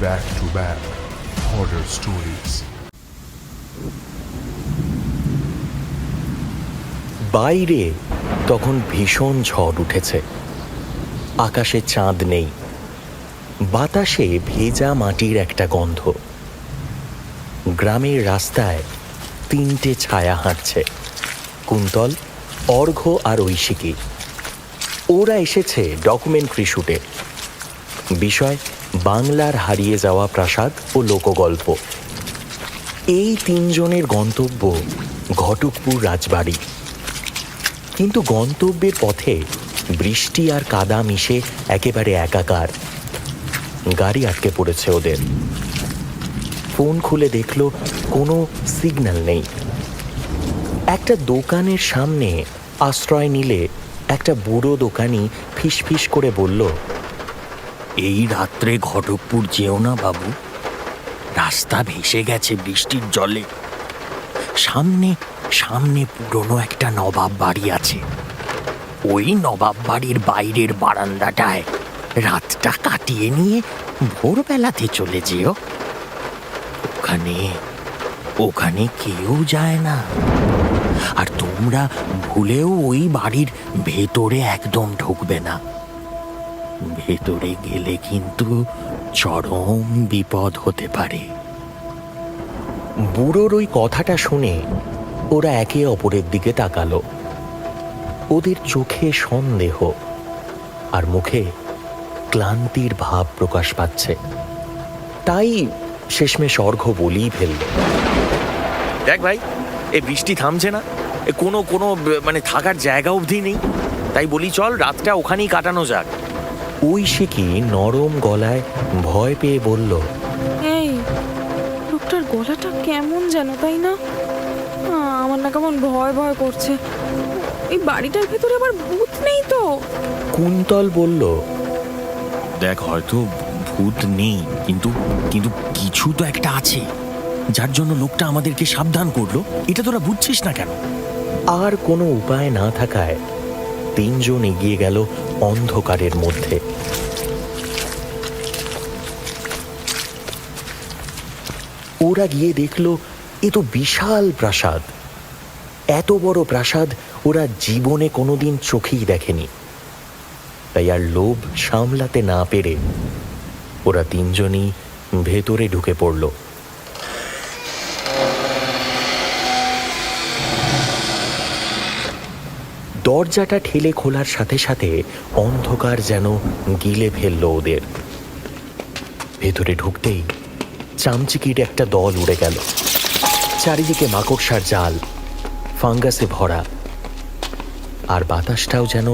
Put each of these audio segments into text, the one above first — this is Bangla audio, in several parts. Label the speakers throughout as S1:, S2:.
S1: back-to-back horror stories.
S2: বাইরে তখন ভীষণ ঝড় উঠেছে। আকাশে চাঁদ নেই, বাতাসে ভেজা মাটির একটা গন্ধ। গ্রামের রাস্তায় তিনটে ছায়া হাঁটছে, কুন্তল, অর্ঘ্য আর ঐশিকী। ওরা এসেছে ডকুমেন্টারি শুটে। বিষয় বাংলার হারিয়ে যাওয়া প্রাসাদ ও লোকগল্প। এই তিনজনের গন্তব্য ঘটকপুর রাজবাড়ি। কিন্তু গন্তব্যের পথে বৃষ্টি আর কাদা মিশে একেবারে একাকার। গাড়ি আটকে পড়েছে ওদের। ফোন খুলে দেখল কোনো সিগন্যাল নেই। একটা দোকানের সামনে আশ্রয় নিলে একটা বুড়ো দোকানি ফিসফিস করে বলল,
S3: এই রাত্রে ঘটকপুর যেও না বাবু, রাস্তা ভেসে গেছে বৃষ্টির জলে। সামনে সামনে পুরনো একটা নবাব বাড়ি আছে, ওই নবাব বাড়ির বাইরের বারান্দাটায় রাতটা কাটিয়ে নিয়ে ভোরবেলাতে চলে যেও। ওখানে ওখানে কেউ যায় না, আর তোমরা ভুলেও ওই বাড়ির ভেতরে একদম ঢুকবে না। ভেতরে গেলে কিন্তু চরম বিপদ হতে পারে।
S2: বুড়োর ওই কথাটা শুনে ওরা একে অপরের দিকে তাকালো। ওদের চোখে সন্দেহ আর মুখে ক্লান্তির ভাব প্রকাশ পাচ্ছে। তাই শেষমেশ অর্ঘ্য বলেই ফেলল,
S4: দেখ ভাই, এই বৃষ্টি থামছে না, কোনো কোনো মানে থাকার জায়গা অবধি নেই। তাই বলি চল রাতটা ওখানেই কাটানো যাক।
S2: ঐশিকী নরম গলায় ভয় পেয়ে বলল,
S5: এই লোকটার গলাটা কেমন যেন, তাই না? আমার না কেমন ভয় ভয় করছে। এই বাড়িটার ভেতরে আবার ভূত নেই তো?
S2: কুন্তল বলল,
S3: দেখ, হয়তো ভূত নেই, কিন্তু কিন্তু কিছু তো একটা আছে, যার জন্য লোকটা আমাদেরকে সাবধান করলো। এটা তোরা বুঝছিস না কেন?
S2: আর কোনো উপায় না থাকায় তিনজন এগিয়ে গেল অন্ধকারের মধ্যে। ওরা গিয়ে দেখল এ তো বিশাল প্রাসাদ। এত বড় প্রাসাদ ওরা জীবনে কোনোদিন চোখেই দেখেনি। তাই আর লোভ সামলাতে না পেরে ওরা তিনজনই ভেতরে ঢুকে পড়ল। দরজাটা ঠেলে খোলার সাথে সাথে অন্ধকার যেন গিলে ফেলল ওদের। ভেতরে ঢুকতেই চামচিকির একটা দল উড়ে গেল। চারিদিকে মাকড়সার জাল, ফাঙ্গাসে ভরা, আর বাতাসটাও যেন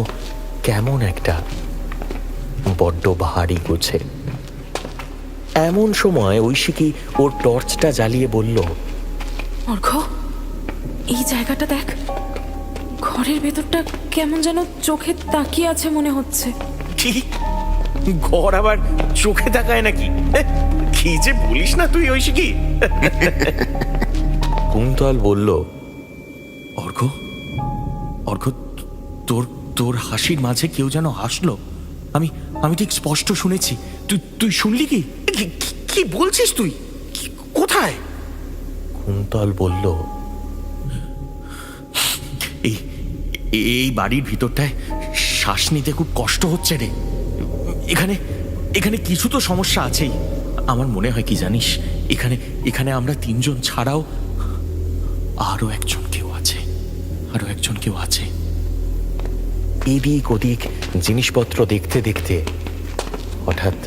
S2: কেমন একটা বড্ড ভারী গোছে। এমন সময় ঐশিকী ওর টর্চটা জ্বালিয়ে বলল,
S5: অর্ঘ্য, এই জায়গাটা দেখ, ঘরের ভেতরটা কেমন যেন চোখে তাকিয়ে আছে মনে হচ্ছে।
S4: কি ঘর আবার চোখে তাকায় নাকি? কি যে বলিস না তুই ঐশিকী।
S2: কুন্তল বলল,
S3: অর্ঘ্য, অর্ঘ্য, তোর তোর হাসির মাঝে কেউ যেন হাসলো। আমি আমি ঠিক স্পষ্ট শুনেছি। তুই তুই শুনলি কি?
S4: কি বলছিস তুই? কোথায়?
S2: কুন্তল বলল,
S3: এই এই বাড়ির ভিতরটায় শ্বাস নিতে খুব কষ্ট হচ্ছে রে। এখানে এখানে কিছু তো সমস্যা আছেই। আমার মনে হয় কি জানিস, এখানে এখানে আমরা তিনজন ছাড়াও আরো একজন কেউ আছে, আরো একজন কেউ আছে।
S2: এদিক ওদিক জিনিসপত্র দেখতে দেখতে হঠাৎ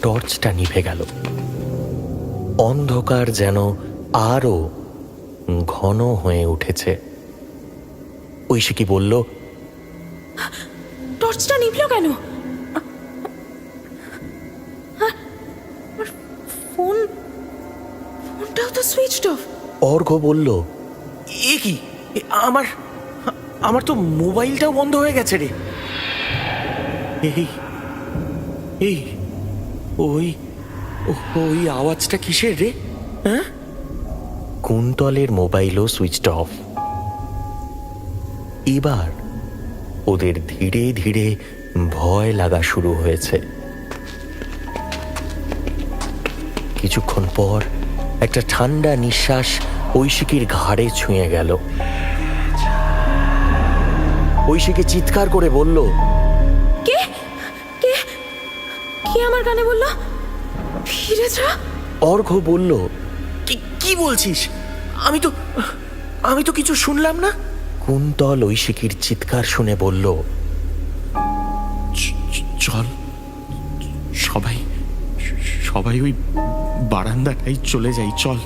S2: টর্চটা নিভে গেল। অন্ধকার যেন আরো ঘন হয়ে উঠেছে। ঐশিকী বলল,
S5: টর্চটা নিভল কেন? ফোনটাও তো সুইচড অফ।
S2: অর্ঘ্য বলল,
S4: এ কি, আমার আমার তো মোবাইলটাও বন্ধ হয়ে গেছে রে। এই এই ওই ওই আওয়াজটা কিসের রে? হ্যাঁ,
S2: কুন্তলের মোবাইলও সুইচড অফ। এবার ওদের ধীরে ধীরে ভয় লাগা শুরু হয়েছে। কিছুক্ষণ পর একটা ঠান্ডা নিঃশ্বাস ঐশিকীর ঘাড়ে ছুঁয়ে গেল। ঐশিকী চিৎকার করে বলল,
S5: কে কে কে আমার কানে বললো ফিরে যা?
S2: অর্ঘ্য বলল,
S3: কি কি বলছিস? আমি তো কিছু শুনলাম না।
S2: কুন্তল ঐশিকীর চিৎকার শুনে বলল,
S3: চল, সবাই সবাই ওই বারান্দাটাই চলে যাই, চল।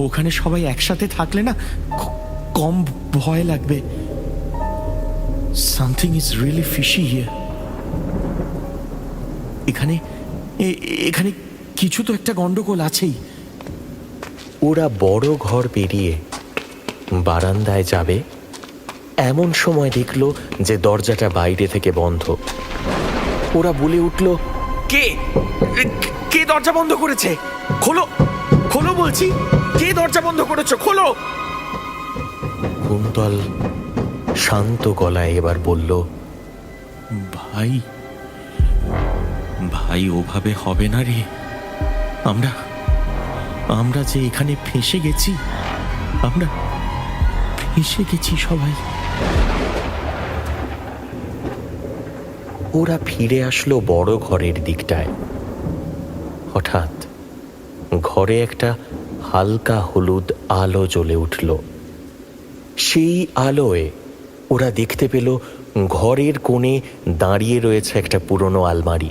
S3: ওখানে সবাই একসাথে থাকলে না কম ভয় লাগবে। Something is really fishy here. এখানে কিছু তো একটা গন্ডগোল আছেই।
S2: ওরা বড় ঘর পেরিয়ে বারান্দায় যাবে এমন সময় দেখল যে দরজাটা বাইরে থেকে বন্ধ। ওরা বলে উঠল,
S4: কে কে দরজা বন্ধ করেছে? খোলো, খোলো বলছি, কে দরজা বন্ধ করেছো? খোলো।
S2: কুন্তল শান্ত গলায় এবার বলল,
S3: ভাই ভাই ওভাবে হবে না রে। আমরা যে এখানে ফেঁসে গেছি, আমরা ফেঁসে গেছি সবাই।
S2: ওরা ফিরে আসলো বড় ঘরের দিকটায়। হঠাৎ ঘরে একটা হালকা হলুদ আলো জ্বলে উঠল। সেই আলোয় ওরা দেখতে পেল ঘরের কোণে দাঁড়িয়ে রয়েছে একটা পুরনো আলমারি।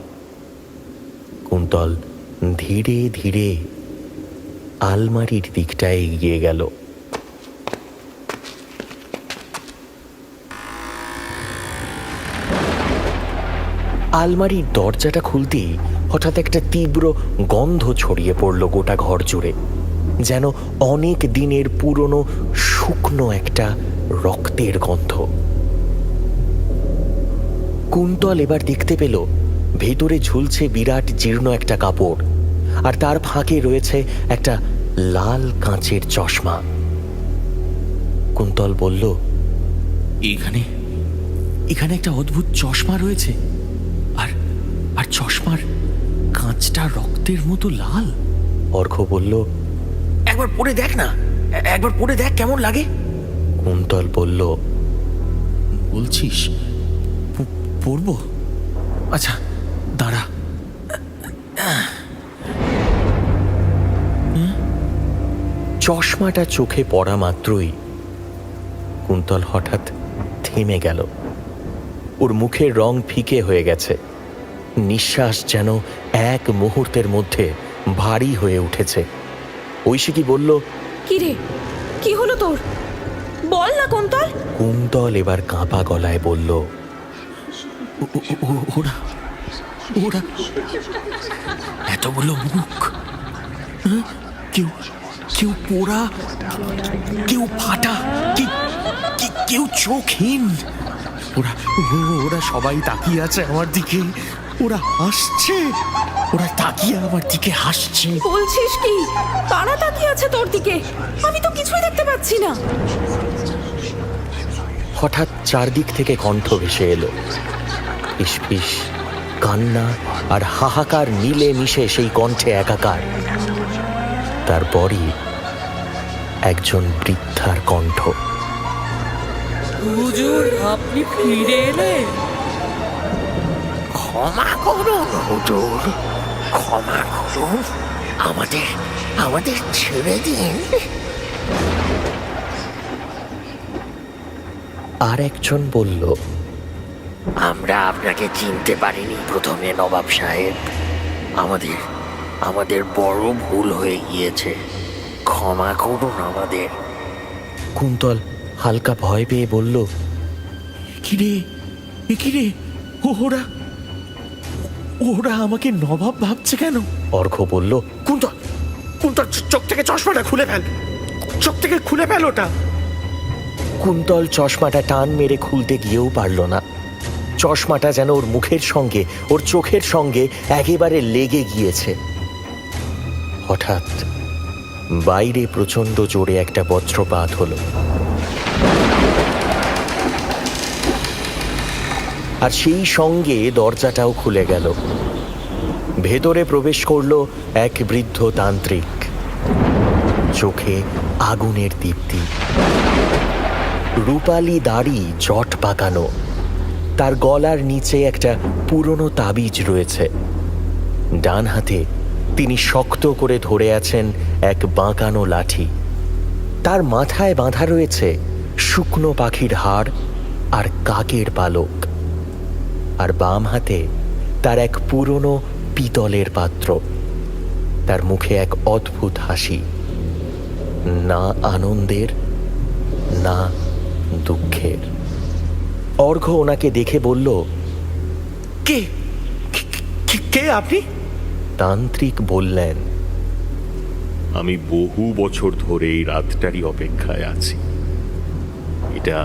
S2: কুন্তল ধীরে ধীরে আলমারির দিকটায় এগিয়ে গেল। আলমারির দরজাটা খুলতেই হঠাৎ একটা তীব্র গন্ধ ছড়িয়ে পড়ল গোটা ঘর জুড়ে, যেন অনেক দিনের পুরনো শুকনো একটা রক্তের গন্ধ। কুন্তল এবার দেখতে পেল ভেতরে ঝুলছে বিরাট জীর্ণ একটা কাপড়, আর তার ফাঁকে রয়েছে একটা লাল কাঁচের চশমা। কুন্তল বলল,
S3: এখানে একটা অদ্ভুত চশমা রয়েছে, আর চশমার কাঁচটা রক্তের মতো লাল।
S2: অর্ঘ্য বলল,
S4: একবার পড়ে দেখ না, একবার পড়ে দেখ কেমন লাগে।
S2: কুন্তল বলল,
S3: বলছিস পড়বো? আচ্ছা দাঁড়া।
S2: চশমাটা চোখে পড়া মাত্রই কুন্তল হঠাৎ থেমে গেল। ওর মুখের রং ফিকে হয়ে গেছে, নিঃশ্বাস যেন এক মুহূর্তের মধ্যে ভারী হয়ে উঠেছে। ঐশিকী বলল,
S5: কি রে, কি হলো তোর? বল না কুন্তল।
S2: কুন্তল এবার কাঁপা গলায় বলল,
S3: ওরা ওরা এতগুলো মুখ, কেউ পোড়া, কেউ ফাটা, কেউ চোখহীন। ওরা সবাই তাকিয়ে আছে আমার দিকে, ওরা হাসছে, ওরা তাকিয়ে আমার দিকে হাসছে।
S5: বলছিস কি? কারা তাকিয়ে আছে তোর দিকে? আমি তো কিছুই দেখতে পাচ্ছি না।
S2: হঠাৎ চারদিক থেকে কণ্ঠ ভেসে এলো। ফিসফিস, কান্না আর হাহাকার মিলে মিশে সেই কণ্ঠে একাকার। তারপরই একজন বৃদ্ধার কণ্ঠ,
S6: হুজুর, আপনি ফিরে এলেন?
S4: ক্ষমা করুন হুজুর, ক্ষমা করুন, আমাদের ছেড়ে দিন।
S2: আর একজন বলল,
S4: আমরা আপনাকে চিনতে পারিনি প্রথমে নবাব সাহেব। আমাদের বড় ভুল হয়ে গিয়েছে, ক্ষমা করুন আমাদের।
S2: কুন্তল হালকা ভয় পেয়ে বলল,
S3: কিরে ওরা আমাকে নবাব ভাবছে কেন?
S2: অর্ঘ্য বলল,
S4: কুন্তল, চোখ থেকে চশমাটা খুলে ফেল, চোখ থেকে খুলে ফেল ওটা।
S2: কুন্তল চশমাটা টান মেরে খুলতে গিয়েও পারল না। চশমাটা যেন ওর মুখের সঙ্গে, ওর চোখের সঙ্গে একেবারে লেগে গিয়েছে। হঠাৎ বাইরে প্রচন্ড জোরে একটা বজ্রপাত হলো, আর সেই সঙ্গে দরজাটাও খুলে গেল। ভেতরে প্রবেশ করল এক বৃদ্ধ তান্ত্রিক, চোখে আগুনের দীপ্তি, রূপালি দাড়ি জট পাকানো, তার গলার নিচে একটা পুরনো তাবিজ রয়েছে। ডান হাতে তিনি শক্ত করে ধরে আছেন এক বাঁকানো লাঠি। তার মাথায় বাঁধা রয়েছে শুকনো পাখির হাড় আর কাকের পালক, আর বাম হাতে তার এক পুরনো পিতলের পাত্র। তার মুখে এক অদ্ভুত হাসি, না আনন্দের না দুঃখের। অর্ঘ্য ওনাকে দেখে বলল,
S3: কে কে আপনি?
S2: তান্ত্রিক বললেন,
S7: আমি বহু বছর ধরে এই রাতটারই অপেক্ষায় আছি। এটা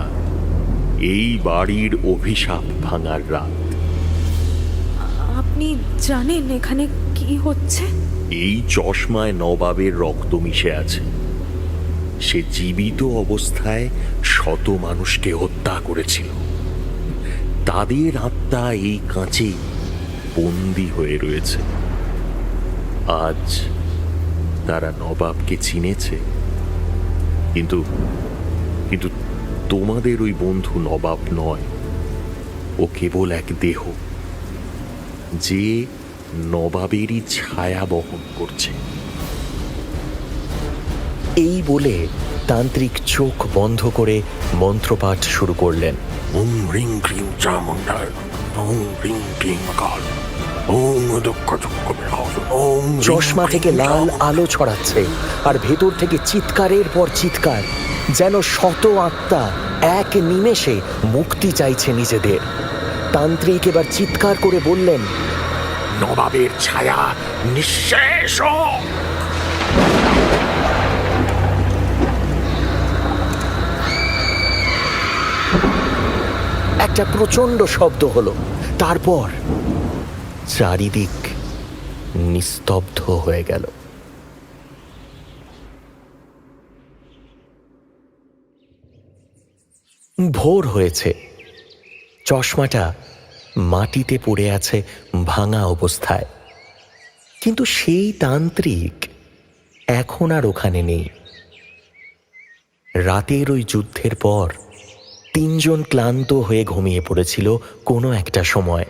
S7: এই বাড়ির অভিশাপ ভাঙার রাত।
S5: আপনি জানেন এখানে কি হচ্ছে?
S7: এই চশমায় নবাবের রক্ত মিশে আছে। সে জীবিত অবস্থায় শত মানুষকে হত্যা করেছিল। তাদের আত্মা এই কাঁচে বন্দী হয়ে রয়েছে। আজ তারা নবাবকে চিনেছে, কিন্তু কিন্তু তোমাদের ওই বন্ধু নবাব নয়। ও কেবল এক দেহ, যে নবাবেরই ছায়া বহন করছে।
S2: এই বলে তান্ত্রিক চোখ বন্ধ করে মন্ত্রপাঠ শুরু করলেন।
S7: ওম হ্রিং ক্রিং চামুণ্ডায়, ওম হ্রিং ক্রিং কাল, ওম দুঃখ দুঃখ বিনাশন, ওম হ্রিং
S2: চশমা থেকে
S7: ক্রিং
S2: লাল
S7: চামুণ্ডায়।
S2: আলো ছড়াচ্ছে, আর ভেতর থেকে চিৎকারের পর চিৎকার, যেন শত আত্মা এক নিমেষে মুক্তি চাইছে নিজেদের। তান্ত্রিক এবার চিৎকার করে বললেন,
S7: নবাবের ছায়া নিঃশেষ হোক।
S2: একটা প্রচন্ড শব্দ হলো। তারপর চারিদিক নিস্তব্ধ হয়ে গেল। ভোর হয়েছে। চশমাটা মাটিতে পড়ে আছে ভাঙা অবস্থায়, কিন্তু সেই তান্ত্রিক এখন আর ওখানে নেই। রাতের ওই যুদ্ধের পর তিনজন ক্লান্ত হয়ে ঘুমিয়ে পড়েছিল কোনো একটা সময়।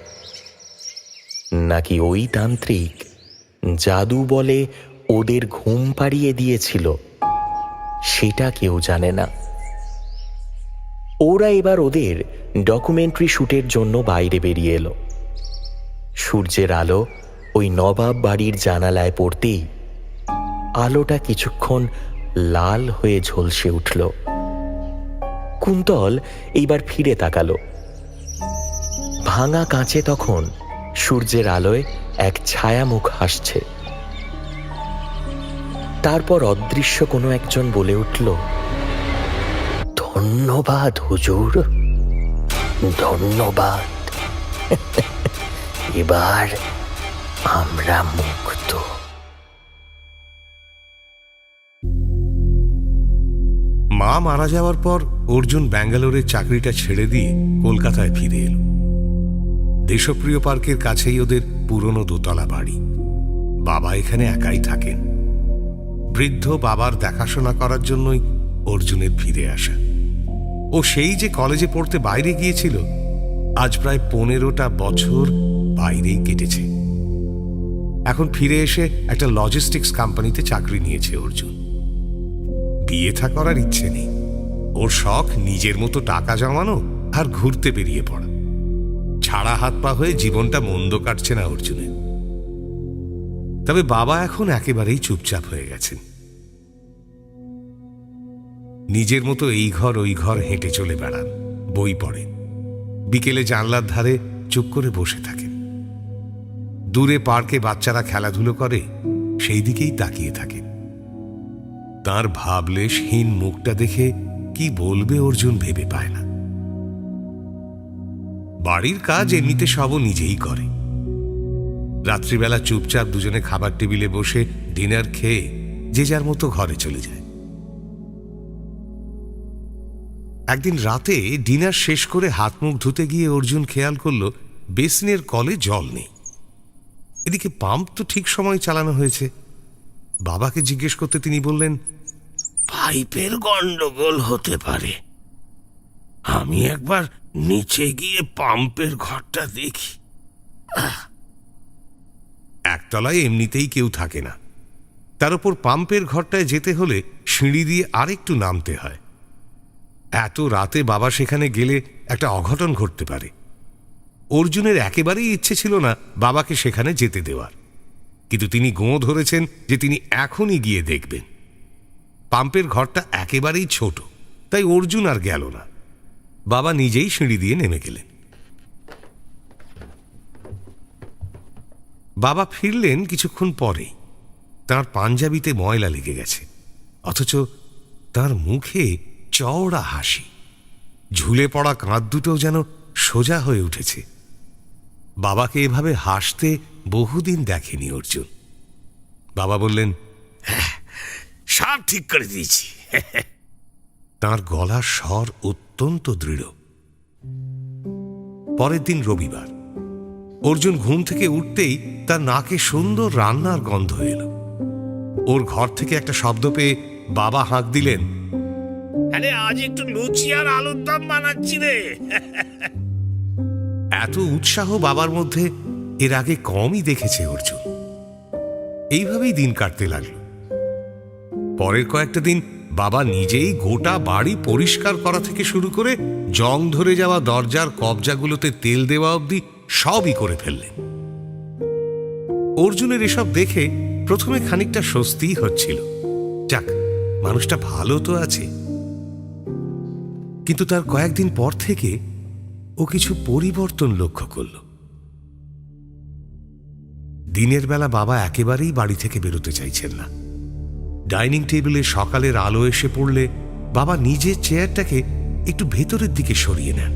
S2: নাকি ওই তান্ত্রিক জাদু বলে ওদের ঘুম পাড়িয়ে দিয়েছিল, সেটা কেউ জানে না। ওরা এবার ওদের ডকুমেন্টারি শ্যুটের জন্য বাইরে বেরিয়ে এলো। সূর্যের আলো ওই নবাব বাড়ির জানালায় পড়তেই আলোটা কিছুক্ষণ লাল হয়ে ঝলসে উঠল। কুন্তল এইবার ফিরে তাকালো। ভাঙা কাঁচে তখন সূর্যের আলোয় এক ছায়ামুখ হাসছে। তারপর অদৃশ্য কোনো একজন বলে উঠল, ধন্যবাদ হুজুর, ধন্যবাদ। এবার আমরা মুক্ত।
S8: মা মারা যাওয়ার পর অর্জুন ব্যাঙ্গালোরের চাকরিটা ছেড়ে দিয়ে কলকাতায় ফিরে এলো। দেশপ্রিয় পার্কের কাছেই ওদের পুরনো দোতলা বাড়ি। বাবা এখানে একাই থাকেন। বৃদ্ধ বাবার দেখাশোনা করার জন্যই অর্জুনের ফিরে আসা। ও সেই যে কলেজে পড়তে বাইরে গিয়েছিল, আজ প্রায় 15টা বছর বাইরেই কেটেছে। এখন ফিরে এসে একটা লজিস্টিক্স কোম্পানিতে চাকরি নিয়েছে অর্জুন। বিয়ে থা করার ইচ্ছে নেই। ওর শখ নিজের মতো টাকা জমানো আর ঘুরতে বেরিয়ে পড়া। ছাড়া হাত পা হয়ে জীবনটা মন্দ কাটছে না অর্জুনের। তবে বাবা এখন একেবারেই চুপচাপ হয়ে গেছেন। নিজের মতো এই ঘর ওই ঘর হেঁটে চলে বেড়ান, বই পড়েন, বিকেলে জানলার ধারে চুপ করে বসে থাকেন। দূরে পার্কে বাচ্চারা খেলাধুলো করে, সেই দিকেই তাকিয়ে থাকেন। তার ভাবলেশহীন মুখটা দেখে কি বলবে অর্জুন ভেবে পায় না। বাড়ির কাজ এমনিতে সবও নিজেই করে। রাত্রিবেলা চুপচাপ দুজনে খাবার টেবিলে বসে ডিনার খেয়ে যে যার মতো ঘরে চলে যায়। একদিন রাতে ডিনার শেষ করে হাত মুখ ধুতে গিয়ে অর্জুন খেয়াল করল বেসিনের কলে জল নেই। এদিকে পাম্প তো ঠিক সময় চালানো হয়েছে। বাবাকে জিজ্ঞেস করতে তিনি বললেন,
S7: পাইপের গন্ডগোল হতে পারে, আমি একবার নিচে গিয়ে পাম্পের ঘরটা দেখি।
S8: একতলায় এমনিতেই কেউ থাকে না, তার উপর পাম্পের ঘরটায় যেতে হলে সিঁড়ি দিয়ে আরেকটু নামতে হয়। এত রাতে বাবা সেখানে গেলে একটা অঘটন ঘটতে পারে। অর্জুনের একেবারেই ইচ্ছে ছিল না বাবাকে সেখানে যেতে দেওয়ার, কিন্তু তিনি গোঁ ধরেছেন যে তিনি এখনই গিয়ে দেখবেন। পাম্পের ঘরটা একেবারেই ছোট, তাই অর্জুন আর গেল না। বাবা নিজেই সিঁড়ি দিয়ে নেমে গেলেন। বাবা ফিরলেন কিছুক্ষণ পরেই। তার পাঞ্জাবিতে ময়লা লেগে গেছে, অথচ তার মুখে চওড়া হাসি। ঝুলে পড়া কাঁধ দুটো যেন সোজা হয়ে উঠেছে। বাবাকে এভাবে হাসতে বহুদিন দেখেনি অর্জুন। বাবা বললেন,
S7: সব ঠিক করে দিয়েছি।
S8: তার গলার স্বর অত্যন্ত দৃঢ়। পরের দিন রবিবার। অর্জুন ঘুম থেকে উঠতেই তার নাকে সুন্দর রান্নার গন্ধ এলো। ওর ঘর থেকে একটা শব্দ পেয়ে বাবা হাঁক দিলেন,
S7: আরে আজ একটু লুচি আর আলুর দম বানাচ্ছি রে।
S8: এত উৎসাহ বাবার মধ্যে এর আগে কমই দেখেছে অর্জুন। এইভাবেই দিন কাটতে লাগল। পরের কয়েকটা দিন বাবা নিজেই গোটা বাড়ি পরিষ্কার করা থেকে শুরু করে জং ধরে যাওয়া দরজার কবজাগুলোতে তেল দেওয়া অবধি সবই করে ফেললেন। অর্জুনের এসব দেখে প্রথমে খানিকটা স্বস্তিই হচ্ছিল, যাক মানুষটা ভালো তো আছে। কিন্তু তার কয়েকদিন পর থেকে ও কিছু পরিবর্তন লক্ষ্য করল। দিনের বেলা বাবা একেবারেই বাড়ি থেকে বেরোতে চাইছেন না। ডাইনিং টেবিলে সকালের আলো এসে পড়লে বাবা নিজের চেয়ারটাকে একটু ভেতরের দিকে সরিয়ে নেন।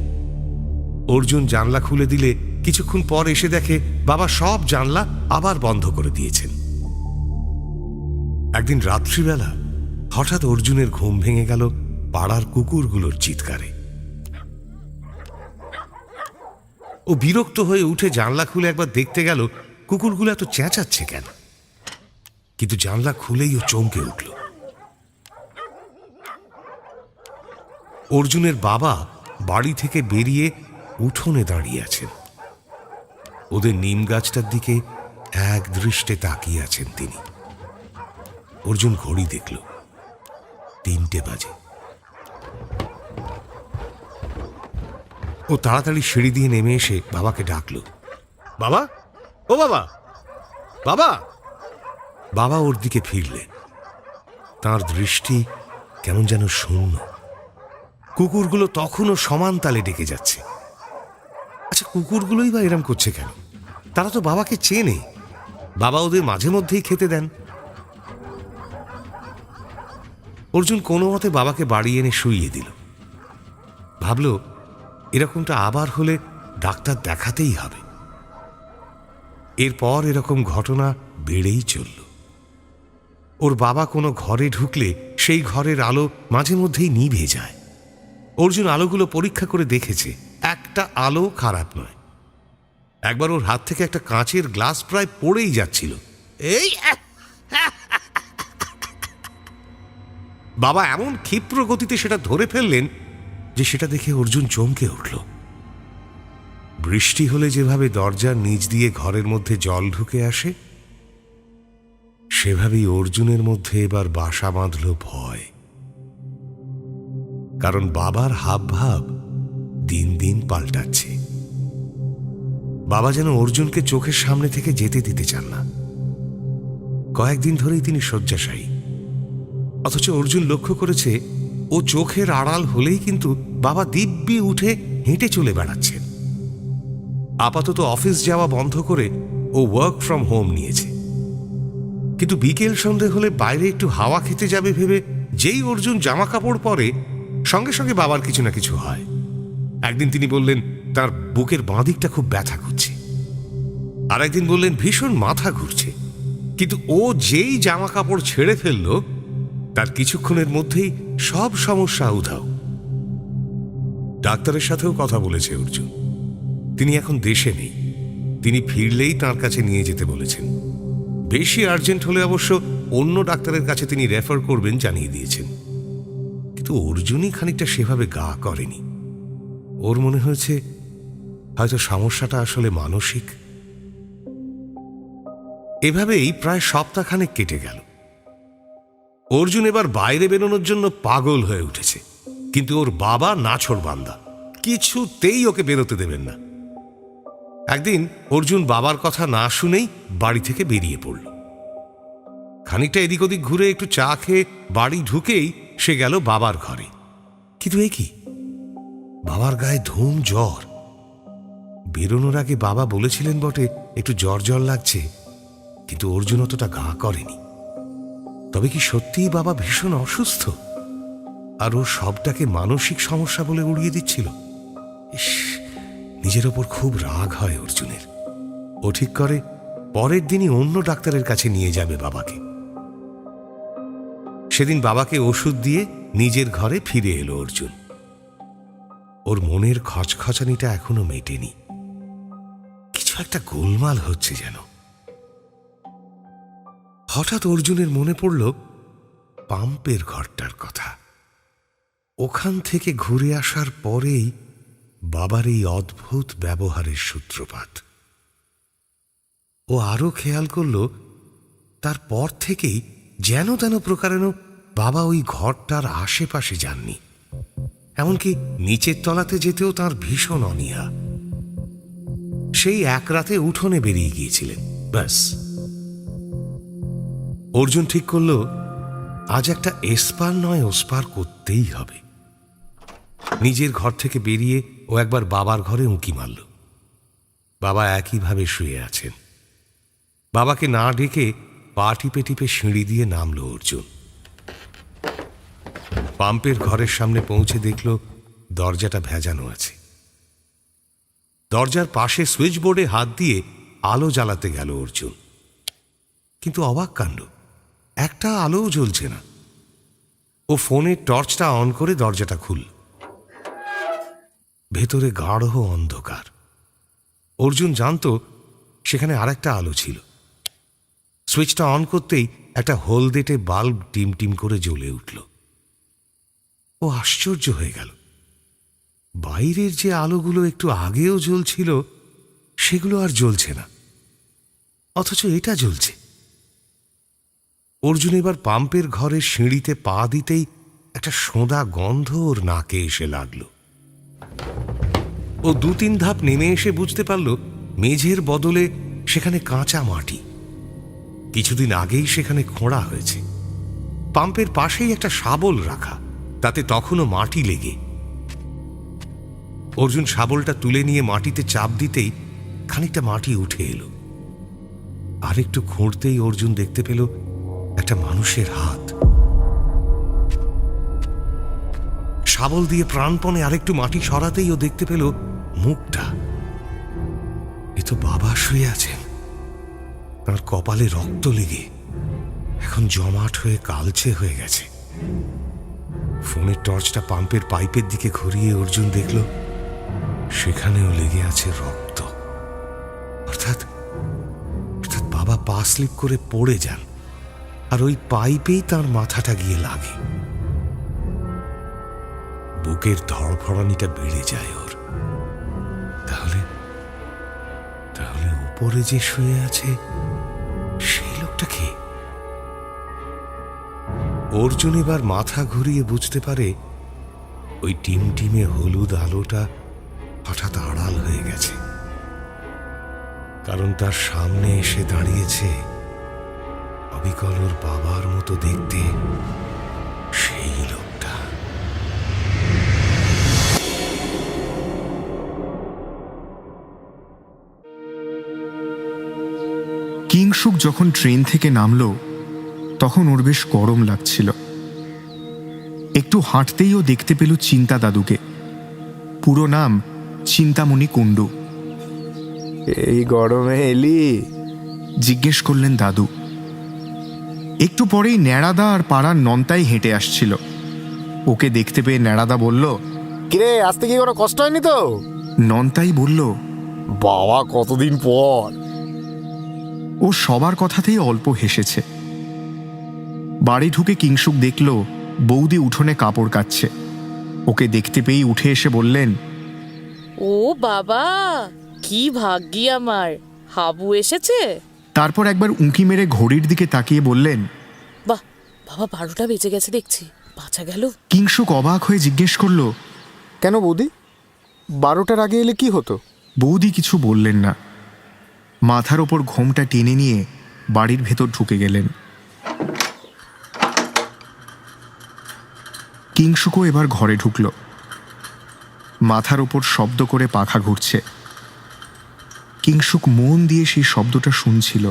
S8: অর্জুন জানলা খুলে দিলে কিছুক্ষণ পর এসে দেখে বাবা সব জানলা আবার বন্ধ করে দিয়েছেন। একদিন রাত্রিবেলা হঠাৎ অর্জুনের ঘুম ভেঙে গেল পাড়ার কুকুরগুলোর চিৎকারে। ও বিরক্ত হয়ে উঠে জানলা খুলে একবার দেখতে গেল কুকুরগুলো এত চেঁচাচ্ছে কেন। কিন্তু জানলা খুলেই ও চমকে উঠল। অর্জুনের বাবা বাড়ি থেকে বেরিয়ে উঠোনে দাঁড়িয়ে আছেন। ওদের নিম গাছটার দিকে এক দৃষ্টে তাকিয়ে আছেন তিনি। অর্জুন ঘড়ি দেখল, 3টে বাজে। ও তাড়াতাড়ি সিঁড়ি দিয়ে নেমে এসে বাবাকে ডাকল, বাবা, ও বাবা, বাবা। বাবা ওর দিকে ফিরলেন। তার দৃষ্টি কেমন যেন শূন্য। কুকুরগুলো তখনও সমান তালে ডেকে যাচ্ছে। আচ্ছা, কুকুরগুলোই বা এরম করছে কেন? তারা তো বাবাকে চেনে। বাবা ওদের মাঝে মধ্যেই খেতে দেন। অর্জুন কোনো মতে বাবাকে বাড়ি এনে শুইয়ে দিল। ভাবল এরকমটা আবার হলে ডাক্তার দেখাতেই হবে। এরপর এরকম ঘটনা বেড়েই চলল। ওর বাবা কোনো ঘরে ঢুকলে সেই ঘরের আলো মাঝে মধ্যেই নিভে যায়। অর্জুন আলোগুলো পরীক্ষা করে দেখেছে, একটা আলো খারাপ নয়। একবার ওর হাত থেকে একটা কাঁচের গ্লাস প্রায় পড়েই যাচ্ছিল। এই বাবা এমন ক্ষিপ্র গতিতে সেটা ধরে ফেললেন যে সেটা দেখে অর্জুন চমকে উঠল। বৃষ্টি হলে যেভাবে দরজার নিচ দিয়ে ঘরের মধ্যে জল ঢুকে আসে, সেভাবেই অর্জুনের মধ্যে এবার বাসা বাঁধল ভয়। কারণ বাবার হাবভাব দিন দিন পাল্টাচ্ছে। বাবা যেন অর্জুনকে চোখের সামনে থেকে যেতে দিতে চান না। কয়েকদিন ধরেই তিনি শয্যাশায়ী, অথচ অর্জুন লক্ষ্য করেছে ও চোখের আড়াল হলেই কিন্তু বাবা দিব্যি উঠে হেঁটে চলে বেড়াচ্ছেন। আপাতত অফিস যাওয়া বন্ধ করে ও ওয়ার্ক ফ্রম হোম নিয়েছে। কিন্তু বিকেল সন্ধে হলে বাইরে একটু হাওয়া খেতে যাবে ভেবে যেই অর্জুন জামা কাপড় পরে, সঙ্গে সঙ্গে বাবার কিছু না কিছু হয়। একদিন তিনি বললেন তার বুকের বাঁ দিকটা খুব ব্যথা করছে, আর একদিন বললেন ভীষণ মাথা ঘুরছে। কিন্তু ও যেই জামা কাপড় ছেড়ে ফেলল, তার কিছুক্ষণের মধ্যেই সব সমস্যা উধাও। ডাক্তারের সাথেও কথা বলেছে অর্জুন। তিনি এখন দেশে নেই, তিনি ফিরলেই তার কাছে নিয়ে যেতে বলেছেন। বেশি আর্জেন্ট হলে অবশ্য অন্য ডাক্তারের কাছে তিনি রেফার করবেন জানিয়ে দিয়েছেন। কিন্তু অর্জুনই খানিকটা সেভাবে গা করেনি। ওর মনে হয়েছে হয়তো সমস্যাটা আসলে মানসিক। এভাবেই প্রায় সপ্তাহখানেক কেটে গেল। অর্জুন এবার বাইরে বেরোনোর জন্য পাগল হয়ে উঠেছে, কিন্তু ওর বাবা নাছোড়বান্দা, কিছুতেই ওকে বেরোতে দেবেন না। একদিন অর্জুন বাবার কথা না শুনেই বাড়ি থেকে বেরিয়ে পড়ল। খানিকটা এদিক ওদিক ঘুরে একটু চা খেয়ে বাড়ি ঢুকেই সে গেল বাবার ঘরে। কিন্তু এ কি, বাবার গায়ে ধুম জ্বর। বেরোনোর আগে বাবা বলেছিলেন বটে একটু জ্বর জ্বর লাগছে, কিন্তু অর্জুন অতটা গা করেনি। তবে কি সত্যিই বাবা ভীষণ অসুস্থ আর ও সবটাকে মানসিক সমস্যা বলে উড়িয়ে দিচ্ছিল? ইস, নিজের ওপর খুব রাগ হয় অর্জুনের। ও ঠিক করে পরের দিনই অন্য ডাক্তারের কাছে নিয়ে যাবে বাবাকে। সেদিন বাবাকে ওষুধ দিয়ে নিজের ঘরে ফিরে এলো অর্জুন। ওর মনের খচখচানিটা এখনো মেটেনি। কিছু একটা গোলমাল হচ্ছে যেন। হঠাৎ অর্জুনের মনে পড়ল পাম্পের ঘরটার কথা। ওখান থেকে ঘুরে আসার পরেই বাবার এই অদ্ভুত ব্যবহারের সূত্রপাত। ও আরো খেয়াল করল তারপর থেকেই যেন তেন প্রকারেণ বাবা ওই ঘরটার আশেপাশে যাননি। এমনকি নিচের তলাতে যেতেও তার ভীষণ অনীহা। সেই এক রাতে উঠোনে বেরিয়ে গিয়েছিলেন, ব্যাস। অর্জুন ঠিক করল আজ একটা এসপার নয় ওসপার করতেই হবে। নিজের ঘর থেকে বেরিয়ে ও একবার বাবার ঘরে উঁকি মারল। বাবা একইভাবে শুয়ে আছেন। বাবাকে না ডেকে পা টিপে টিপে সিঁড়ি দিয়ে নামল অর্জুন। পাম্পের ঘরের সামনে পৌঁছে দেখল দরজাটা ভেজানো আছে। দরজার পাশে সুইচ বোর্ডে হাত দিয়ে আলো জ্বালাতে গেল অর্জুন, কিন্তু অবাক কাণ্ড, একটা আলোও জ্বলছে না। ও ফোনের টর্চটা অন করে দরজাটা খুলল। ভেতরে গাঢ় অন্ধকার। অর্জুন জানত সেখানে আরেকটা আলো ছিল। সুইচটা অন করতেই একটা হলদেটে বাল্ব টিম টিম করে জ্বলে উঠল। ও আশ্চর্য হয়ে গেল। বাইরের যে আলোগুলো একটু আগেও জ্বলছিল সেগুলো আর জ্বলছে না, অথচ এটা জ্বলছে। অর্জুন এবার পাম্পের ঘরের সিঁড়িতে পা দিতেই একটা সোঁদা গন্ধ ওর নাকে এসে লাগলো। ও 2-3 ধাপ নেমে এসে বুঝতে পারল মেঝের বদলে সেখানে কাঁচা মাটি। কিছুদিন আগেই সেখানে খোঁড়া হয়েছে। পাম্পের পাশেই একটা শাবল রাখা, তাতে তখনও মাটি লেগে। অর্জুন শাবলটা তুলে নিয়ে মাটিতে চাপ দিতেই খানিকটা মাটি উঠে এলো। আরেকটু খুঁড়তেই অর্জুন দেখতে পেল একটা মানুষের হাত। শাবল দিয়ে প্রাণপণে আরেকটু মাটি সরাতেই ও দেখতে পেল মুখটা। এ তো বাবা শুয়ে আছেন। তার কপালে রক্ত লেগে এখন জমাট হয়ে কালচে হয়ে গেছে। ফোনের টর্চটা পাম্পের পাইপের দিকে ঘুরিয়ে অর্জুন দেখল সেখানেও লেগে আছে রক্ত। অর্থাৎ বাবা পা স্লিপ করে পড়ে যান আর ওই পাইপেই তার মাথাটা গিয়ে লাগে। বুকের ধড়ফড়ানিটা বেড়ে যায় ওর। তাহলে উপরে যে শুয়ে আছে সেই লোকটা কে? অর্জুন এবার মাথা ঘুরিয়ে বুঝতে পারে ওই টিমটিমে হলুদ আলোটা হঠাৎ আড়াল হয়ে গেছে, কারণ তার সামনে এসে দাঁড়িয়েছে অবিকল ওর বাবার মতো দেখতে সেই লোকটা।
S9: কিংশুক যখন ট্রেন থেকে নামল তখন ওর বেশ গরম লাগছিল। একটু হাঁটতেই ও দেখতে পেল চিন্তা দাদুকে। পুরো নাম চিন্তামণি কুণ্ডু।
S2: এই গরমে এলি?
S9: জিজ্ঞেস করলেন দাদু। একটু পরেই ন্যাড়াদা আর পাড়ার নন্তাই হেঁটে আসছিল। ওকে দেখতে পেয়ে ন্যাড়াদা বলল,
S2: কিরে, আসতে কি কোনো কষ্ট হয়নি তো?
S9: নন্তাই বলল,
S7: বাবা, কতদিন পর।
S9: ও সবার কথাতেই অল্প হেসেছে। বাড়ি ঢুকে কিংসুক দেখল বৌদি উঠোনে কাপড় কাচ্ছে। ওকে দেখতে পেয়েই উঠে এসে বললেন,
S6: ও বাবা, কি ভাগ্যি আমার, হাবু এসেছে।
S9: তারপর একবার উঁকি মেরে ঘড়ির দিকে তাকিয়ে বললেন,
S6: বাহ বাবা, 12টা বেজে গেছে দেখছি, বাঁচা গেল।
S9: কিংসুক অবাক হয়ে জিজ্ঞেস করলো,
S7: কেন বৌদি, 12টার আগে এলে কি হতো?
S9: বৌদি কিছু বললেন না। মাথার ওপর ঘোমটা টেনে নিয়ে বাড়ির ভেতর ঢুকে গেলেন। কিংসুকও এবার ঘরে ঢুকল। মাথার ওপর শব্দ করে পাখা ঘুরছে। কিংসুক মন দিয়ে সেই শব্দটা শুনছিল।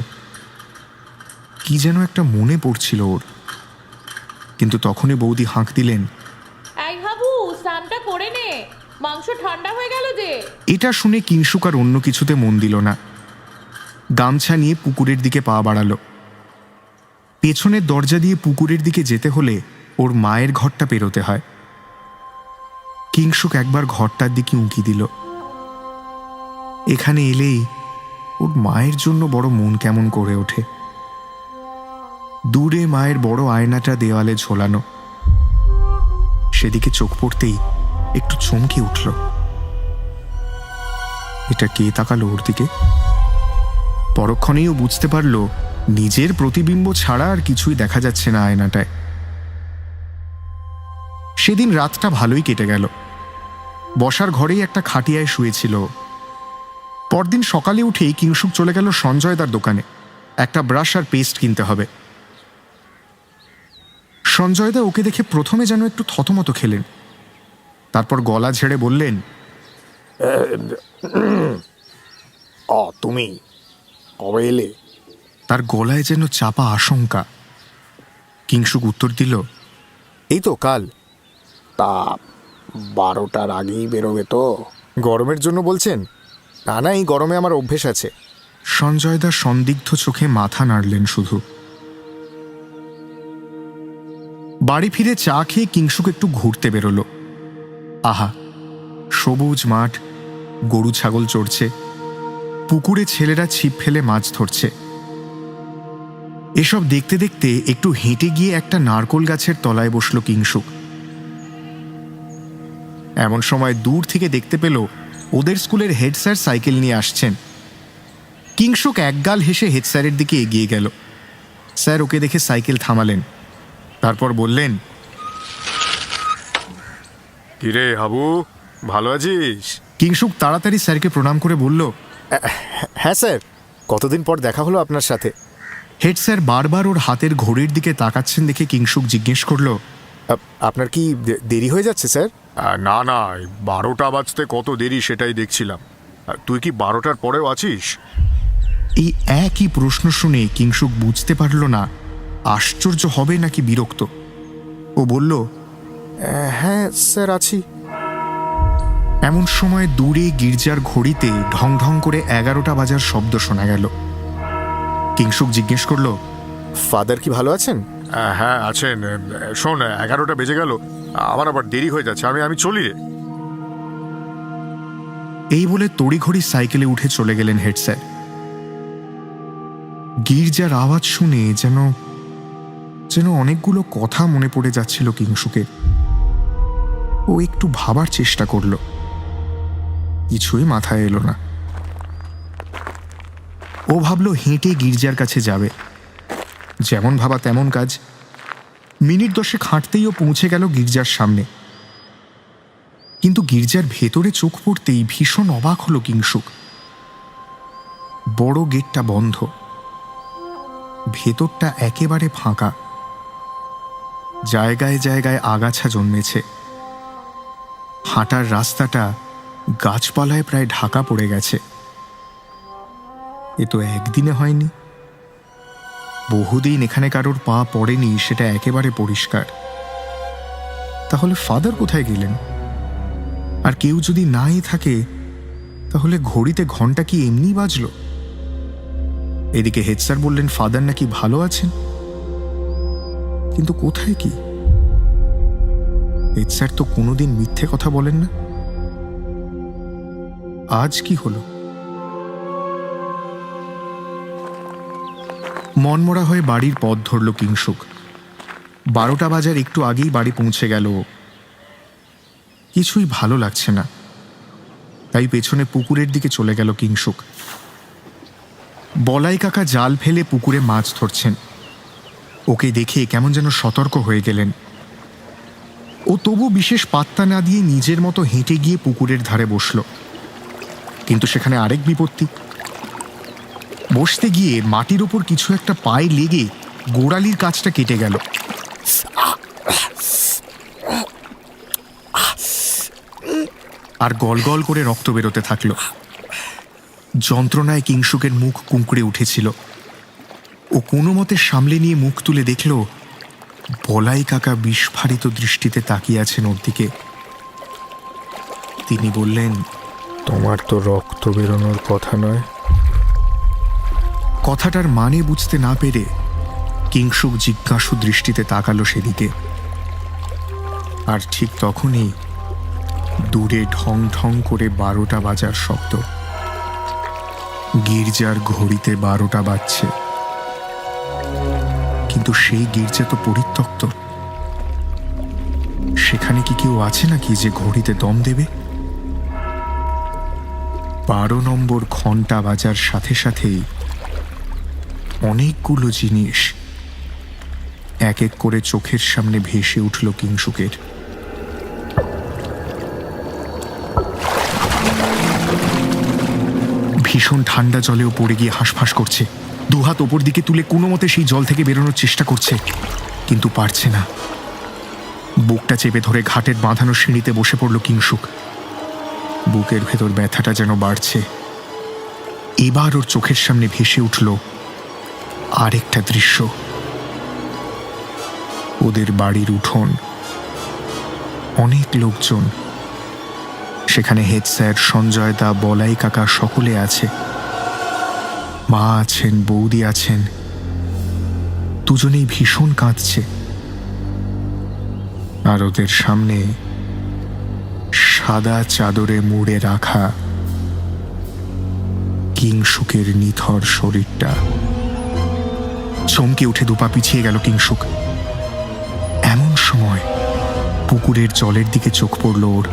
S9: কি যেন একটা মনে পড়ছিল ওর। কিন্তু তখনই বৌদি হাঁক দিলেন,
S6: এই হাবু, স্নানটা করে নে, মাংস ঠান্ডা হয়ে গেল যে।
S9: এটা শুনে কিংসুক আর অন্য কিছুতে মন দিল না। গামছা নিয়ে পুকুরের দিকে পা বাড়ালো। পেছনের দরজা দিয়ে পুকুরের দিকে যেতে হলে ওর মায়ের ঘরটা পেরোতে হয়। কিংসুক একবার ঘরটার দিকে উঁকি দিল। এখানে এলেই ওর মায়ের জন্য বড় মন কেমন করে ওঠে। দূরে মায়ের বড় আয়নাটা দেওয়ালে ঝোলানো। সেদিকে চোখ পড়তেই একটু চমকে উঠল। এটা কে তাকালো ওর দিকে? পরক্ষণেই ও বুঝতে পারল নিজের প্রতিবিম্ব ছাড়া আর কিছুই দেখা যাচ্ছে না আয়নাটায়। সেদিন রাতটা ভালোই কেটে গেল। বসার ঘরেই একটা খাটিয়ায় শুয়েছিল। পরদিন সকালে উঠেই কিংসুক চলে গেল সঞ্জয়দার দোকানে। একটা ব্রাশ আর পেস্ট কিনতে হবে। সঞ্জয়দা ওকে দেখে প্রথমে যেন একটু থতমত খেলেন। তারপর গলা ঝেড়ে বললেন,
S7: তুমি কবে এলে?
S9: তার গলায় যেন চাপা আশঙ্কা। কিংসুক উত্তর দিল,
S7: এই তো কাল। তা 12টার আগেই বেরোবে তো? গরমের জন্য বলছেন? না না, এই গরমে আমার অভ্যেস আছে।
S9: সঞ্জয়দা সন্দিগ্ধ চোখে মাথা নাড়লেন শুধু। বাড়ি ফিরে চা খেয়ে কিংসুক একটু ঘুরতে বেরোলো। আহা, সবুজ মাঠ, গরু ছাগল চড়ছে, পুকুরে ছেলেরা ছিপ ফেলে মাছ ধরছে। এসব দেখতে দেখতে একটু হেঁটে গিয়ে একটা নারকোল গাছের তলায় বসল কিংসুক। এমন সময় দূর থেকে দেখতে পেল ওদের স্কুলের হেড স্যার সাইকেল নিয়ে আসছেন। কিংসুক একগাল হেসে হেড স্যারের দিকে এগিয়ে গেল। স্যার ওকে দেখে সাইকেল থামালেন। তারপর বললেন,
S7: কিরে হাবু, ভালো আছিস?
S9: কিংসুক তাড়াতাড়ি স্যারকে প্রণাম করে বলল,
S7: হ্যাঁ স্যার, কতদিন পর দেখা হলো আপনার সাথে।
S9: হেড স্যার বারবার ওর হাতের ঘড়ির দিকে তাকাচ্ছেন দেখে কিংসুক জিজ্ঞেস করলো,
S7: আপনার কি দেরি হয়ে যাচ্ছে স্যার?
S10: না না, 12টা বাজতে কত দেরি সেটাই দেখছিলাম। তুই কি 12টার পরেও আছিস?
S9: এই একই প্রশ্ন শুনে কিংসুক বুঝতে পারল না আশ্চর্য হবে নাকি বিরক্ত। ও বলল,
S7: হ্যাঁ স্যার, আছি।
S9: এমন সময় দূরে গির্জার ঘড়িতে ঢং ঢং করে 11টা বাজার শব্দ শোনা গেল। কিংসুক জিজ্ঞেস করলো,
S7: ফাদার কি ভালো আছেন?
S10: হ্যাঁ আছেন। শোন, 11টা বেজে গেল, আমার আবার দেরি হয়ে যাচ্ছে, আমি চলি রে।
S9: এই বলে তড়িঘড়ি সাইকেলে উঠে চলে গেলেন হেড স্যার। গির্জার আওয়াজ শুনে যেন যেন অনেকগুলো কথা মনে পড়ে যাচ্ছিল কিংসুকের। ও একটু ভাবার চেষ্টা করল, কিছুই মাথায় এলো না। ও ভাবল হেঁটে গির্জার কাছে যাবে। যেমন ভাবা তেমন কাজ। মিনিট 10 হাঁটতেই ও পৌঁছে গেল গির্জার সামনে। কিন্তু গির্জার ভেতরে চোখ পড়তেই ভীষণ অবাক হলো কিংসুক। বড় গেটটা বন্ধ, ভেতরটা একেবারে ফাঁকা। জায়গায় জায়গায় আগাছা জন্মেছে। হাঁটার রাস্তাটা গাছপালায় প্রায় ঢাকা পড়ে গেছে। এ তো একদিনে হয়নি, বহুদিন এখানে কারোর পা পড়েনি, সেটা একেবারে পরিষ্কার। তাহলে ফাদার কোথায় গেলেন? আর কেউ যদি নাই থাকে তাহলে ঘড়িতে ঘন্টা কি এমনি বাজল? এদিকে হেড স্যার বললেন ফাদার নাকি ভালো আছেন, কিন্তু কোথায় কি? হেড স্যার তো কোনোদিন মিথ্যে কথা বলেন না। আজ কি হলো? মনমরা হয়ে বাড়ির পথ ধরল কিংসুক। 12টা বাজার একটু আগেই বাড়ি পৌঁছে গেল ও। কিছুই ভালো লাগছে না, তাই পেছনে পুকুরের দিকে চলে গেল কিংসুক। বলাই কাকা জাল ফেলে পুকুরে মাছ ধরছেন। ওকে দেখে কেমন যেন সতর্ক হয়ে গেলেন। ও তবু বিশেষ পাত্তা না দিয়ে নিজের মতো হেঁটে গিয়ে পুকুরের ধারে বসল। কিন্তু সেখানে আরেক বিপত্তি। বসতে গিয়ে মাটির ওপর কিছু একটা পায়ে লেগে গোড়ালির কাছটা কেটে গেল। আর গলগল করে রক্ত বেরোতে থাকলো। যন্ত্রণায় কিংসুকের মুখ কুঁকড়ে উঠেছিল। ও কোনো মতে সামলে নিয়ে মুখ তুলে দেখল বলাই কাকা বিস্ফারিত দৃষ্টিতে তাকিয়ে আছেন ওর দিকে। তিনি বললেন,
S7: তোমার তো রক্ত বেরোনোর কথা নয়।
S9: কথাটার মানে বুঝতে না পেরে কিংসুক জিজ্ঞাসু দৃষ্টিতে তাকালো সেদিকে। আর ঠিক তখনই দূরে ঢং ঢং করে 12টা বাজার শব্দ। গির্জার ঘড়িতে 12টা বাজছে, কিন্তু সেই গির্জা তো পরিত্যক্ত। সেখানে কি কেউ আছে নাকি যে ঘড়িতে দম দেবে? 12 নম্বর ঘন্টা বাজার সাথে সাথেই অনেকগুলো জিনিস এক এক করে চোখের সামনে ভেসে উঠল কিংসুকের। ভীষণ ঠান্ডা জলেও পড়ে গিয়ে হাঁসফাঁস করছে। দুহাত ওপর দিকে তুলে কোনো মতে সেই জল থেকে বেরোনোর চেষ্টা করছে, কিন্তু পারছে না। বুকটা চেপে ধরে ঘাটের বাঁধানো সিঁড়িতে বসে পড়ল কিংসুক। বুকের ভেতর ব্যথাটা যেন বাড়ছে। এবার ওর চোখের সামনে ভেসে উঠল আরেকটা দৃশ্য। ওদের বাড়ির উঠোন, অনেক লোকজন। সেখানে হেড স্যার, সঞ্জয় দা, বলাই কাকা সকলে আছে। মা আছেন, বৌদি আছেন। দুজনেই ভীষণ কাঁদছে। আর ওদের সামনে সাদা চাদরে মুড়ে রাখা কিংসুকের নিথর শরীরটা। চমকে উঠে দুপা পিছিয়ে গেল কিংসুক। এমন সময় পুকুরের জলের দিকে চোখ পড়ল ওর।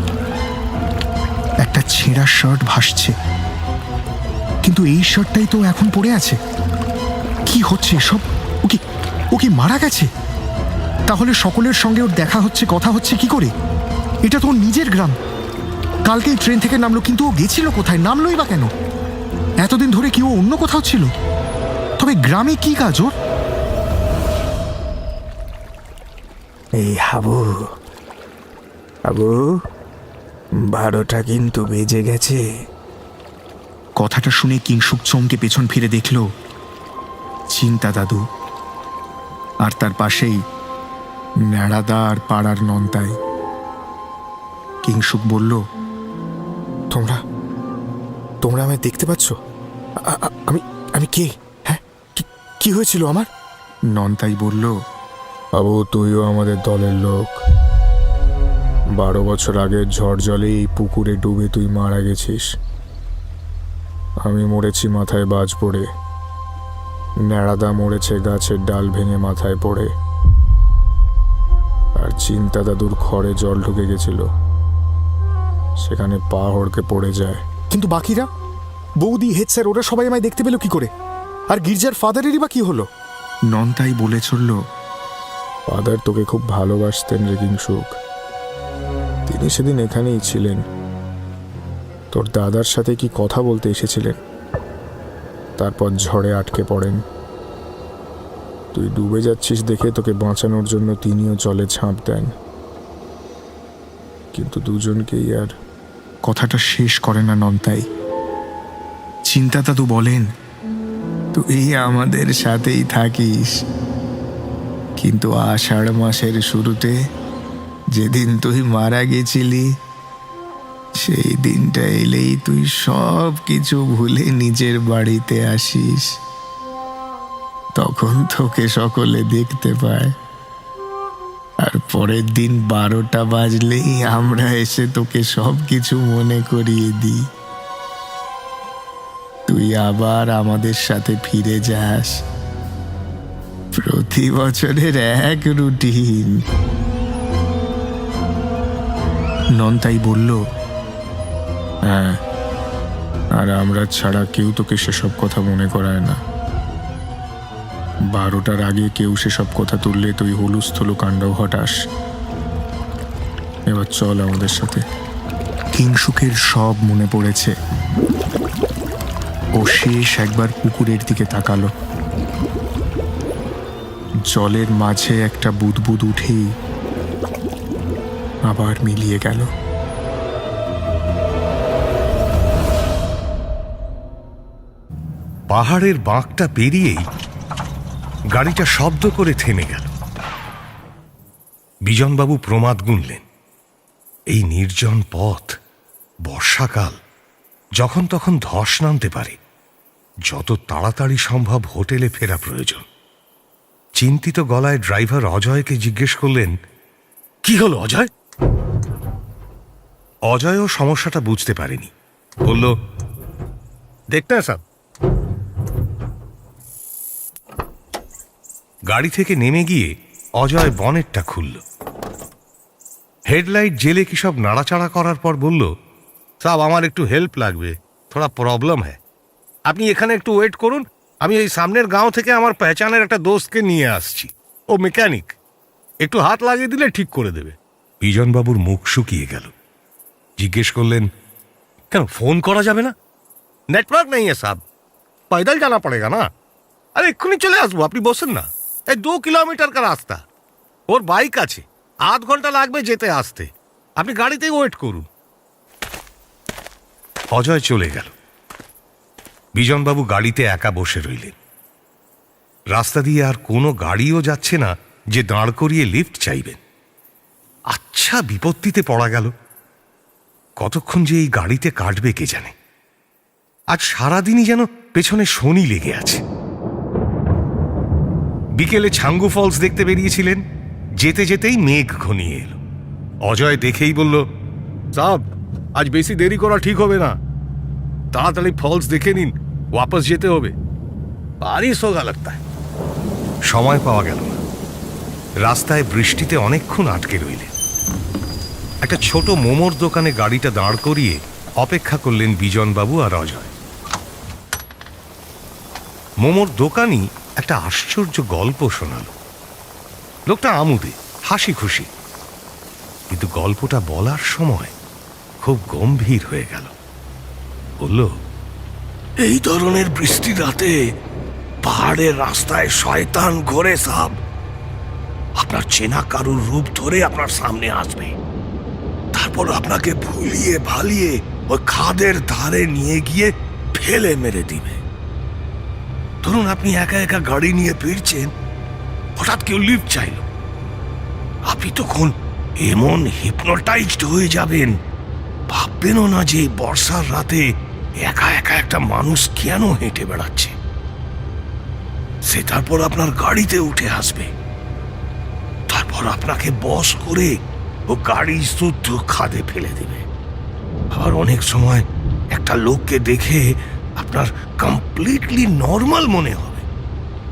S9: একটা ছেঁড়া শার্ট ভাসছে, কিন্তু এই শার্টটাই তো এখন পড়ে আছে। কি হচ্ছে এসব? ও কি মারা গেছে? তাহলে সকলের সঙ্গে ওর দেখা হচ্ছে, কথা হচ্ছে কি করে? এটা তো ওর নিজের গ্রাম। কালকেই ট্রেন থেকে নামলো, কিন্তু ও গেছিল কোথায়? নামলোই বা কেন? এতদিন ধরে কি ও অন্য কোথাও ছিল? তবে গ্রামে কি কাজ ওর?
S7: এই হাবু, হাবু, 12টা কিন্তু বেজে গেছে।
S9: কথাটা শুনে কিংসুক চমকে পেছন ফিরে দেখল চিন্তা দাদু, আর তার পাশেই ন্যাড়াদা আর পাড়ার নন্তাই। কিংসুক বলল,
S7: তোমরা তোমরা আমায় দেখতে পাচ্ছ? আমি কে? হ্যাঁ, কি হয়েছিল আমার?
S9: নন্তাই বলল,
S7: বাবু, তুইও আমাদের দলের লোক। 12 বছর আগের ঝড় জলে এই পুকুরে ডুবে তুই মারা গেছিস। আমি মরেছি মাথায় বাজ পড়ে। ন্যাড়াদা মরেছে গাছের ডাল ভেঙে মাথায় পড়ে। আর চিন্তা দাদুর ঘরে জল ঢুকে গেছিল, সেখানে পা হড়কে পড়ে যায়।
S9: কিন্তু বাকিরা, বৌদি, হেড স্যার, ওরা সবাই আমায় দেখতে পেল কি করে? আর গির্জার ফাদারেরই বা কি হলো? নন্তাই বলে চলল,
S7: ফাদার তোকে খুব ভালোবাসতেন রে কিংসুক। তিনি সেদিন এখানেই ছিলেন। তোর দাদার সাথে কি কথা বলতে এসেছিলেন, তারপর ঝড়ে আটকে পড়েন। তুই ডুবে যাচ্ছিস দেখে তোকে বাঁচানোর জন্য তিনিও জলে ঝাঁপ দেন, কিন্তু দুজনকেই আর।
S9: কথাটা শেষ করে না নন্তাই। চিন্তা দাদু বলেন, তুই আমাদের সাথেই থাকিস, কিন্তু আষাঢ় মাসের শুরুতে যেদিন তুই মারা গেছিলি, সেই দিনটা এলেই তুই সব কিছু ভুলে নিজের বাড়িতে আসিস। তখন তোকে সকলে দেখতে পায়। আর পরের দিন 12টা বাজলেই আমরা এসে তোকে সব কিছু মনে করিয়ে দিই। তুই আবার আমাদের সাথে ফিরে যাস, প্রতি বছরের এক রুটিন। নন্তাই বলল, হ্যাঁ, আর আমরা ছাড়া কেউ তোকে সেসব কথা মনে করায় না। 12টার আগে কেউ সেসব কথা তুললে তুই হুলুস্থুলু কাণ্ড ঘটাস। এবার চল আমাদের সাথে। কিংসুকের সব মনে পড়েছে। ও শেষ একবার পুকুরের দিকে তাকালো। জলের মাঝে একটা বুদবুদ উঠেই আবার মিলিয়ে গেল।
S8: পাহাড়ের বাঁকটা পেরিয়েই গাড়িটা শব্দ করে থেমে গেল। বিজনবাবু প্রমাদ গুনলেন, এই নির্জন পথ, বর্ষাকাল, যখন তখন ধস নামতে পারে। যত তাড়াতাড়ি সম্ভব হোটেলে ফেরা প্রয়োজন। চিন্তিত গলায় ড্রাইভার অজয়কে জিজ্ঞেস করলেন, কি হলো অজয়? অজয়ও সমস্যাটা বুঝতে পারেনি। বলল, দেখতে স্যার। গাড়ি থেকে নেমে গিয়ে অজয় বনেটটা খুলল। হেডলাইট জেলে কি সব নাড়াচাড়া করার পর বলল, সাব আমার একটু হেল্প লাগবে, থোড়া প্রবলেম হ্যায়। আপনি এখানে একটু ওয়েট করুন, আমি এই সামনের গাঁও থেকে আমার পেহচানের একটা দোস্তকে নিয়ে আসছি। ও মেকানিক, একটু হাত লাগিয়ে দিলে ঠিক করে দেবে। বিজনবাবুর মুখ শুকিয়ে গেল। জিজ্ঞেস করলেন, কেন ফোন করা যাবে না? নেটওয়ার্ক নেই সাব, पैदल जाना पड़ेगा ना। আরে এক্ষুনি চলে আসবো, আপনি বসেন না। এই 2 কিলোমিটার কা রাস্তা, ওর বাইক আছে, আধ ঘন্টা লাগবে যেতে আসতে। আপনি গাড়িতেই ওয়েট করুন। অজয় চলে গেল। বিজনবাবু গাড়িতে একা বসে রইলেন। রাস্তা দিয়ে আর কোনো গাড়িও যাচ্ছে না যে দাঁড় করিয়ে লিফট চাইবেন। আচ্ছা বিপত্তিতে পড়া গেল। কতক্ষণ যে এই গাড়িতে কাটবে কে জানে। আজ সারাদিনই যেন পেছনে শনি লেগে আছে। বিকেলে ছাঙ্গু ফলস দেখতে বেরিয়েছিলেন। যেতে যেতেই মেঘ ঘনিয়ে এলো। অজয় দেখেই বলল, সাব আজ বেশি দেরি করা ঠিক হবে না, তাড়াতাড়ি ফলস দেখে নিন, ওয়াপস যেতে হবে। বারিশ হোগা লাগতা হ্যায়। সময় পাওয়া গেল না। রাস্তায় বৃষ্টিতে অনেকক্ষণ আটকে রইলেন। একটা ছোট মোমোর দোকানে গাড়িটা দাঁড় করিয়ে অপেক্ষা করলেন বিজনবাবু আর অজয়। মোমোর দোকানি একটা আশ্চর্য গল্প শোনাল। লোকটা আমোদে, হাসি খুশি, কিন্তু গল্পটা বলার সময় খুব গম্ভীর হয়ে গেল। বলল, এই ধরনের বৃষ্টি রাতে পাহাড়ের রাস্তায় শয়তান ঘোরে সাব। আপনার চেনা কারুর রূপ ধরে আপনার সামনে আসবে, তারপর আপনাকে ভুলিয়ে ভালিয়ে ওই খাদের ধারে নিয়ে গিয়ে ফেলে মেরে দিবে। ধরুন আপনি একা একা গাড়ি নিয়ে ফিরছেন, হঠাৎ কেউ লিফট চাইল। আপনি তখন এমন হিপনোটাইজড হয়ে যাবেন, ভাববেনও না যে বর্ষার রাতে একা একা একটা মানুষ কেন হেঁটে বেড়াচ্ছে। সে তারপর আপনার গাড়িতে উঠে আসবে, তারপর আপনাকে বশ করে ও গাড়ি শুদ্ধ খাদে ফেলে দেবে। আর অনেক সময় একটা লোককে দেখে আপনার কমপ্লিটলি নর্মাল মনে হবে,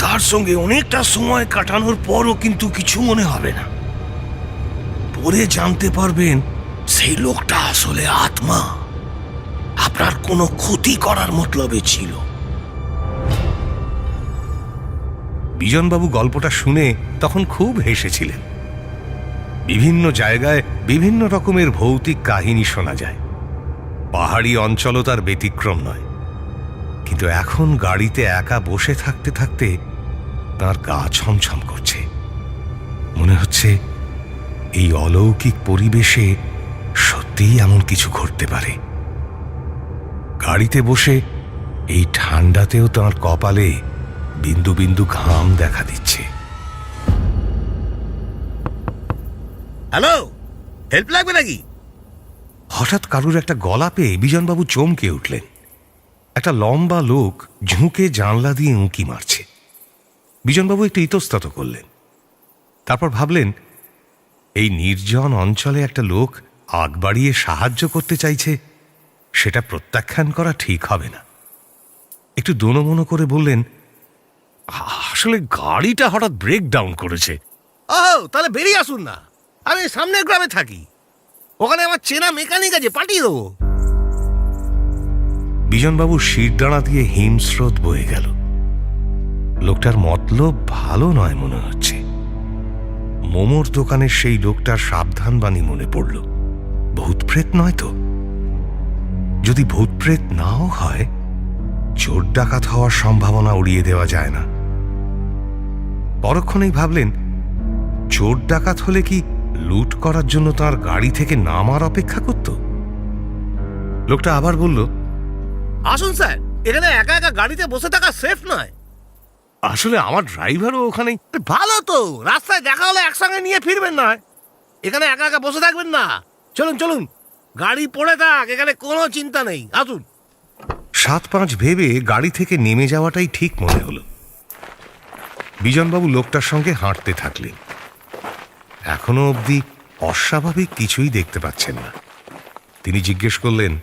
S8: তার সঙ্গে অনেকটা সময় কাটানোর পরও কিন্তু কিছু মনে হবে না। পরে জানতে পারবেন সেই লোকটা আসলে আত্মা, আপনার কোনো ক্ষতি করার মতলবে ছিল। বিজনবাবু গল্পটা শুনে তখন খুব হেসেছিলেন। বিভিন্ন জায়গায় বিভিন্ন রকমের ভৌতিক কাহিনী শোনা যায়, পাহাড়ি অঞ্চলও তার ব্যতিক্রম নয়। কিন্তু এখন গাড়িতে একা বসে থাকতে থাকতে তার গা ছমছম করছে। মনে হচ্ছে এই অলৌকিক পরিবেশে সত্যিই এমন কিছু ঘটতে পারে। গাড়িতে বসে এই ঠান্ডাতেও তার কপালে বিন্দু বিন্দু ঘাম দেখা দিচ্ছে। হ্যালো, হেল্প লাগবে নাকি? হঠাৎ কারুর একটা গলা পেয়ে বিজনবাবু চমকে উঠলেন। একটা লম্বা লোক ঝুঁকে জানলা দিয়ে উঁকি মারছে। বিজনবাবু একটু ইতস্তত করলেন, তারপর ভাবলেন এই নির্জন অঞ্চলে একটা লোক আগ বাড়িয়ে সাহায্য করতে চাইছে, সেটা প্রত্যাখ্যান করা ঠিক হবে না। একটু দোনমনো করে বললেন, আসলে আসলে গাড়িটা হঠাৎ ব্রেক ডাউন করেছে। ও তাহলে বেরিয়ে আসুন না, আমি সামনের গ্রামে থাকি, ওখানে আমার চেনা মেকানিক আছে, পাঠিয়ে দেবো। বিজনবাবুর শিরদাঁড়া দিয়ে হিমস্রোত বয়ে গেল। লোকটার মতলব ভালো নয় মনে হচ্ছে। মোমোর দোকানের সেই লোকটার সাবধানবাণী মনে পড়ল। ভূতপ্রেত নয় তো? যদি ভূতপ্রেত নাও হয়, চোর ডাকাত হওয়ার সম্ভাবনা উড়িয়ে দেওয়া যায় না। পরক্ষণেই ভাবলেন, চোর ডাকাত হলে কি লুট করার জন্য তার গাড়ি থেকে নামার অপেক্ষা করত? লোকটা আবার বলল, আসুন স্যার, এখানে একা একা গাড়িতে বসে থাকা সেফ নয়। আসলে আমার ড্রাইভারও ওখানে। ভালো তো, রাস্তায় দেখা হলে একসঙ্গে নিয়ে ফিরবেন না, এখানে একা একা বসে থাকবেন না। চলুন চলুন, গাড়ি পড়ে থাক, এখানে কোনো চিন্তা নেই, আসুন। 7-5 ভেবে গাড়ি থেকে নেমে যাওয়াটাই ঠিক মনে হলো। বিজনবাবু লোকটার সঙ্গে হাঁটতে থাকলেন। এখনো অবধি অস্বাভাবিক কিছুই দেখতে পাচ্ছেন না। তিনি জিজ্ঞেস করলেন,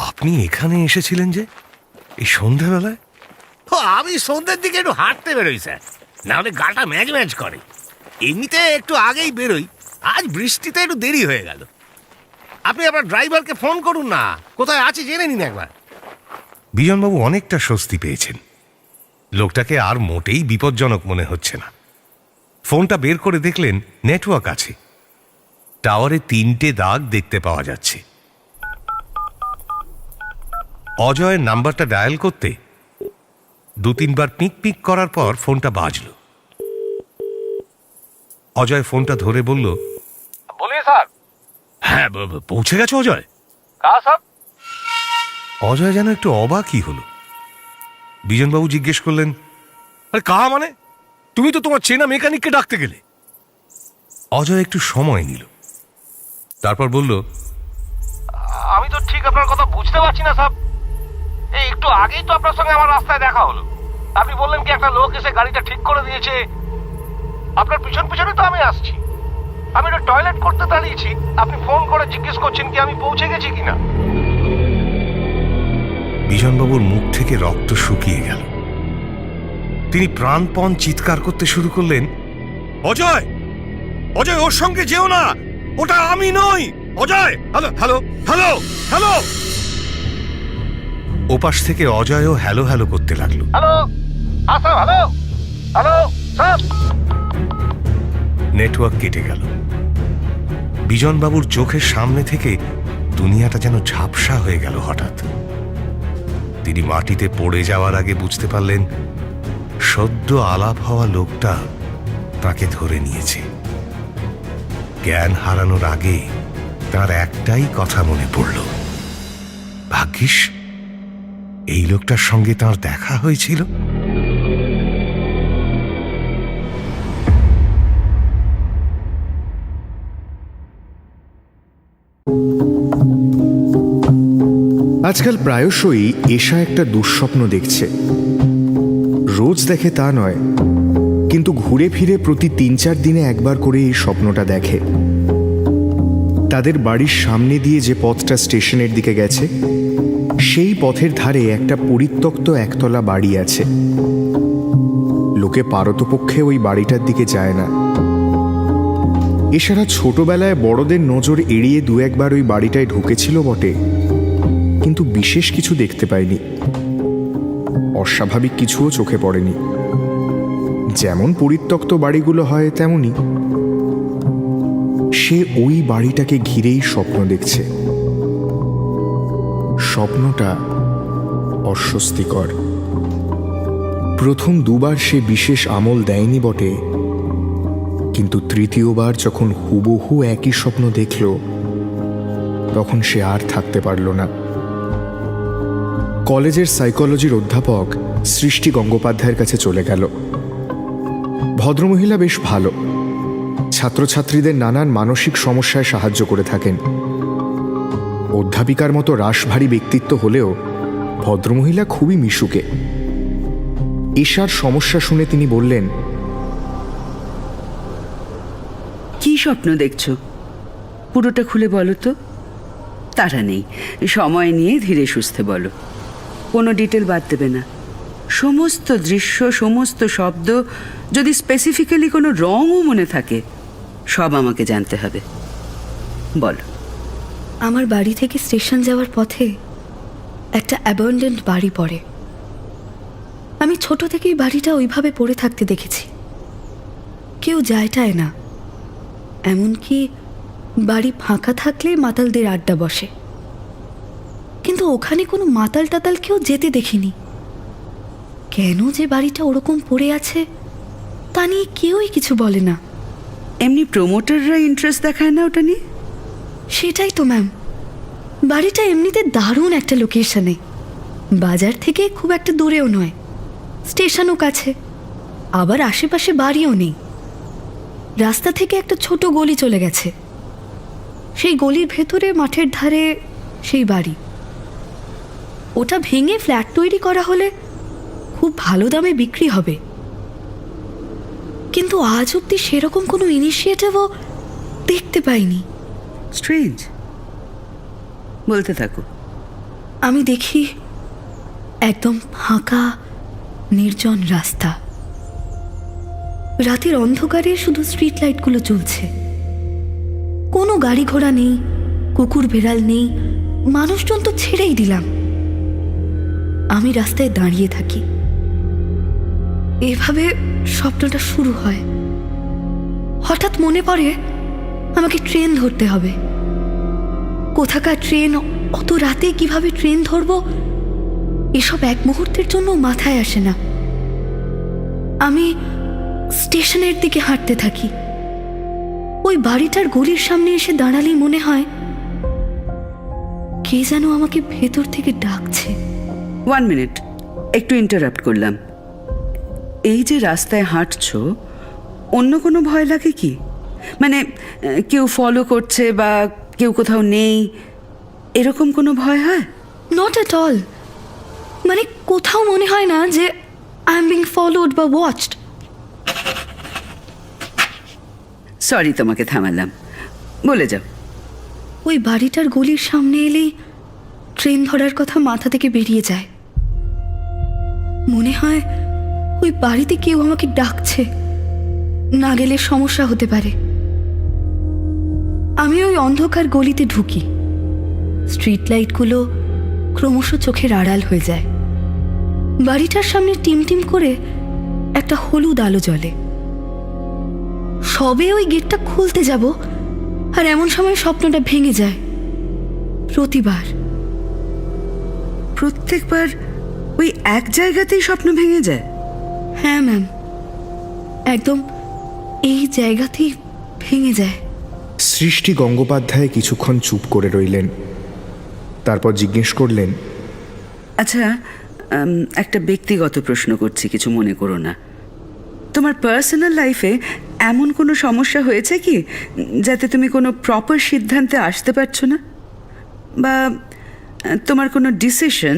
S8: আপনি এখানে এসেছিলেন যে এই সন্ধ্যাবেলায়? আমি সন্ধ্যের দিকে একটু হাঁটতে বেরোই স্যার, নাহলে গাটা ম্যাজ ম্যাজ করে। এমনিতে একটু আগেই বেরোই, আজ বৃষ্টিতে একটু দেরি হয়ে গেল। আপনি আপনার ড্রাইভারকে ফোন করুন না, কোথায় আছে জেনে নিন একবার। বিজনবাবু অনেকটা স্বস্তি পেয়েছেন। লোকটাকে আর মোটেই বিপজ্জনক মনে হচ্ছে না। ফোনটা বের করে দেখলেন নেটওয়ার্ক আছে। টাওয়ারে 3টে দাগ দেখতে পাওয়া যাচ্ছে। অজয়ের নাম্বারটা ডায়াল করতে 2-3 বার পিক পিক করার পর ফোনটা বাজল। অজয় ফোনটা ধরে বলল,
S11: बोलिए सर।
S8: হ্যাঁ, পৌঁছে গেছে অজয়?
S11: कहा सर?
S8: অজয় যেন একটু অবাকই হলো। বিজনবাবু জিজ্ঞেস করলেন, আরে কাহা মানে? তুমি তো তোমার চেনা মেকানিককে ডাকতে গেলে। অজয় একটু সময় নিল, তারপর বলল,
S11: আমি তো ঠিক আপনার কথা বুঝতে পারছি না স্যার। এই একটু আগেই তো আপনার সঙ্গে আমার রাস্তায় দেখা হলো। আপনি বললেন কি একটা লোক এসে গাড়িটা ঠিক করে দিয়েছে। আপনার পিছন পিছনে তো আমি আসছি। আমি একটা টয়লেট করতে দাঁড়িয়েছি, আপনি ফোন করে জিজ্ঞেস করছেন কি আমি পৌঁছে গেছি কিনা।
S8: বিজনবাবুর মুখ থেকে রক্ত শুকিয়ে গেল। তিনি প্রাণপণ চিৎকার করতে শুরু করলেন, অজয়, অজয়, ওর সঙ্গে যেও না, ওটা আমি নই। Ajay, hello hello hello hello. ওপাশ থেকে অজয়ও হ্যালো হ্যালো করতে লাগলো।
S11: হ্যালো, আসো, হ্যালো হ্যালো স্যার।
S8: নেটওয়ার্ক কেটে গেল। বিজনবাবুর চোখের সামনে থেকে দুনিয়াটা যেন ঝাপসা হয়ে গেল হঠাৎ। তিনি মাটিতে পড়ে যাওয়ার আগে বুঝতে পারলেন, সদ্য আলাপ হওয়া লোকটা তাকে ধরে নিয়েছে। জ্ঞান হারানোর আগে তার একটাই কথা মনে পড়ল, ভাগ্যিস এই লোকটার সঙ্গে তার দেখা হয়েছিল।
S9: আজকাল প্রায়শই এশা একটা দুঃস্বপ্ন দেখছে। রোজ দেখে তা নয়, কিন্তু ঘুরে ফিরে প্রতি 3-4 দিনে একবার করে এই স্বপ্নটা দেখে। তাদের বাড়ির সামনে দিয়ে যে পথটা স্টেশনের দিকে গেছে, সেই পথের ধারে একটা পরিত্যক্ত একতলা বাড়ি আছে। লোকে পারতপক্ষে ওই বাড়িটার দিকে যায় না। এছাড়া ছোটবেলায় বড়দের নজর এড়িয়ে 2-1 বার ওই বাড়িটায় ঢুকেছিল বটে, কিন্তু বিশেষ কিছু দেখতে পায়নি। অস্বাভাবিক কিছুও চোখে পড়েনি। যেমন পরিত্যক্ত বাড়িগুলো হয় তেমনই। সে ওই বাড়িটাকে ঘিরেই স্বপ্ন দেখছে। স্বপ্নটা অস্বস্তিকর। প্রথম 2 বার সে বিশেষ আমল দেয়নি বটে, কিন্তু তৃতীয়বার যখন হুবহু একই স্বপ্ন দেখল, তখন সে আর থাকতে পারল না। কলেজের সাইকোলজির অধ্যাপক সৃষ্টি গঙ্গোপাধ্যায়ের কাছে চলে গেল। ভদ্রমহিলা বেশ ভালো, ছাত্রছাত্রীদের নানান মানসিক সমস্যায় সাহায্য করে থাকেন। অধ্যাপিকার মতো রাশভারী ব্যক্তিত্ব হলেও ভদ্রমহিলা খুবই মিশুকে। এশার সমস্যা শুনে তিনি বললেন,
S12: কি স্বপ্ন দেখছো? পুরোটা খুলে বলো তো। তাড়া নেই, সময় নিয়ে ধীরে সুস্থে বলো, কোনো ডিটেল বাদ দেবে না। সমস্ত দৃশ্য, সমস্ত শব্দ, যদি স্পেসিফিক্যালি কোনো রঙও মনে থাকে, সব আমাকে জানতে হবে। বল।
S5: আমার বাড়ি থেকে স্টেশন যাওয়ার পথে একটা অ্যাবান্ডেন্ট বাড়ি পড়ে। আমি ছোট থেকেই বাড়িটা ওইভাবে পড়ে থাকতে দেখেছি। কেউ যায়টায় না, এমনকি বাড়ি ফাঁকা থাকলে মাতালদের আড্ডা বসে, কিন্তু ওখানে কোনো মাতাল টাতাল কেউ যেতে দেখিনি। কেন যে বাড়িটা ওরকম পড়ে আছে তা নিয়ে কেউই কিছু বলে না।
S12: এমনি প্রমোটাররা ইন্টারেস্ট দেখায় না ওটা নিয়ে?
S5: সেটাই তো ম্যাম, বাড়িটা এমনিতে দারুণ একটা লোকেশনে, বাজার থেকে খুব একটা দূরেও নয়, স্টেশনও কাছে, আবার আশেপাশে বাড়িও নেই। রাস্তা থেকে একটা ছোট গলি চলে গেছে, সেই গলির ভেতরে মাঠের ধারে সেই বাড়ি। ওটা ভেঙে ফ্ল্যাট তৈরি করা হলে খুব ভালো দামে বিক্রি হবে, কিন্তু আজ অব্দি সেরকম কোনো ইনিশিয়েটিভও দেখতে পাইনি।
S12: স্ট্রেঞ্জ। বলতে থাকো।
S5: আমি দেখি একদম ফাঁকা নির্জন রাস্তা, রাতের অন্ধকারে শুধু স্ট্রিট লাইটগুলো জ্বলছে, কোনো গাড়ি ঘোড়া নেই, কুকুর বেড়াল নেই, মানুষজন তো ছেড়েই দিলাম। আমি রাস্তায় দাঁড়িয়ে থাকি। এভাবে স্বপ্নটা শুরু হয়। হঠাৎ মনে পড়ে আমাকে ট্রেন ধরতে হবে। কোথাকার ট্রেন, অত রাতে কিভাবে ট্রেন ধরবো, এসব এক মুহূর্তের জন্য মাথায় আসে না। আমি স্টেশনের দিকে হাঁটতে থাকি। ওই বাড়িটার গলির সামনে এসে দাঁড়ালেই মনে হয় কে যেন আমাকে ভেতর থেকে ডাকছে।
S12: 1 মিনিট, একটু ইন্টারাপ্ট করলাম। এই যে রাস্তায় হাঁটছো, অন্য কোনো ভয় লাগে কি? মানে কেউ ফলো করছে বা কেউ কোথাও নেই, এরকম কোনো ভয় হয়?
S5: Not at all. মানে কোথাও মনে হয় না যে আই এম বিং ফলোড বা ওয়াচড।
S12: সরি তোমাকে থামালাম, বলে যাও।
S5: ওই বাড়িটার গলির সামনে এলেই ট্রেন ধরার কথা মাথা থেকে বেরিয়ে যায়। মনে হয় ওই বাড়িতে কেউ আমাকে ডাকছে, না গেলে সমস্যা হতে পারে। আমি ওই অন্ধকার গলিতে ঢুকি। স্ট্রিট লাইটগুলো ক্রমশ চোখের আড়াল হয়ে যায়। বাড়িটার সামনে টিমটিম করে একটা হলুদ আলো জ্বলে। সবে ওই গেটটা খুলতে যাব, আর এমন সময় স্বপ্নটা ভেঙে যায়।
S12: প্রত্যেকবার ওই এক জায়গাতেই স্বপ্ন ভেঙে যায়?
S5: হ্যাঁ ম্যাম, একদম এই জায়গাতেই ভেঙে যায়।
S7: সৃষ্টি গঙ্গোপাধ্যায় কিছুক্ষণ চুপ করে রইলেন, তারপর জিজ্ঞেস করলেন,
S12: আচ্ছা, একটা ব্যক্তিগত প্রশ্ন করছি, কিছু মনে করো না। তোমার পার্সোনাল লাইফে এমন কোনো সমস্যা হয়েছে কি যাতে তুমি কোনো প্রপার সিদ্ধান্তে আসতে পারছো না? বা তোমার কোনো ডিসিশন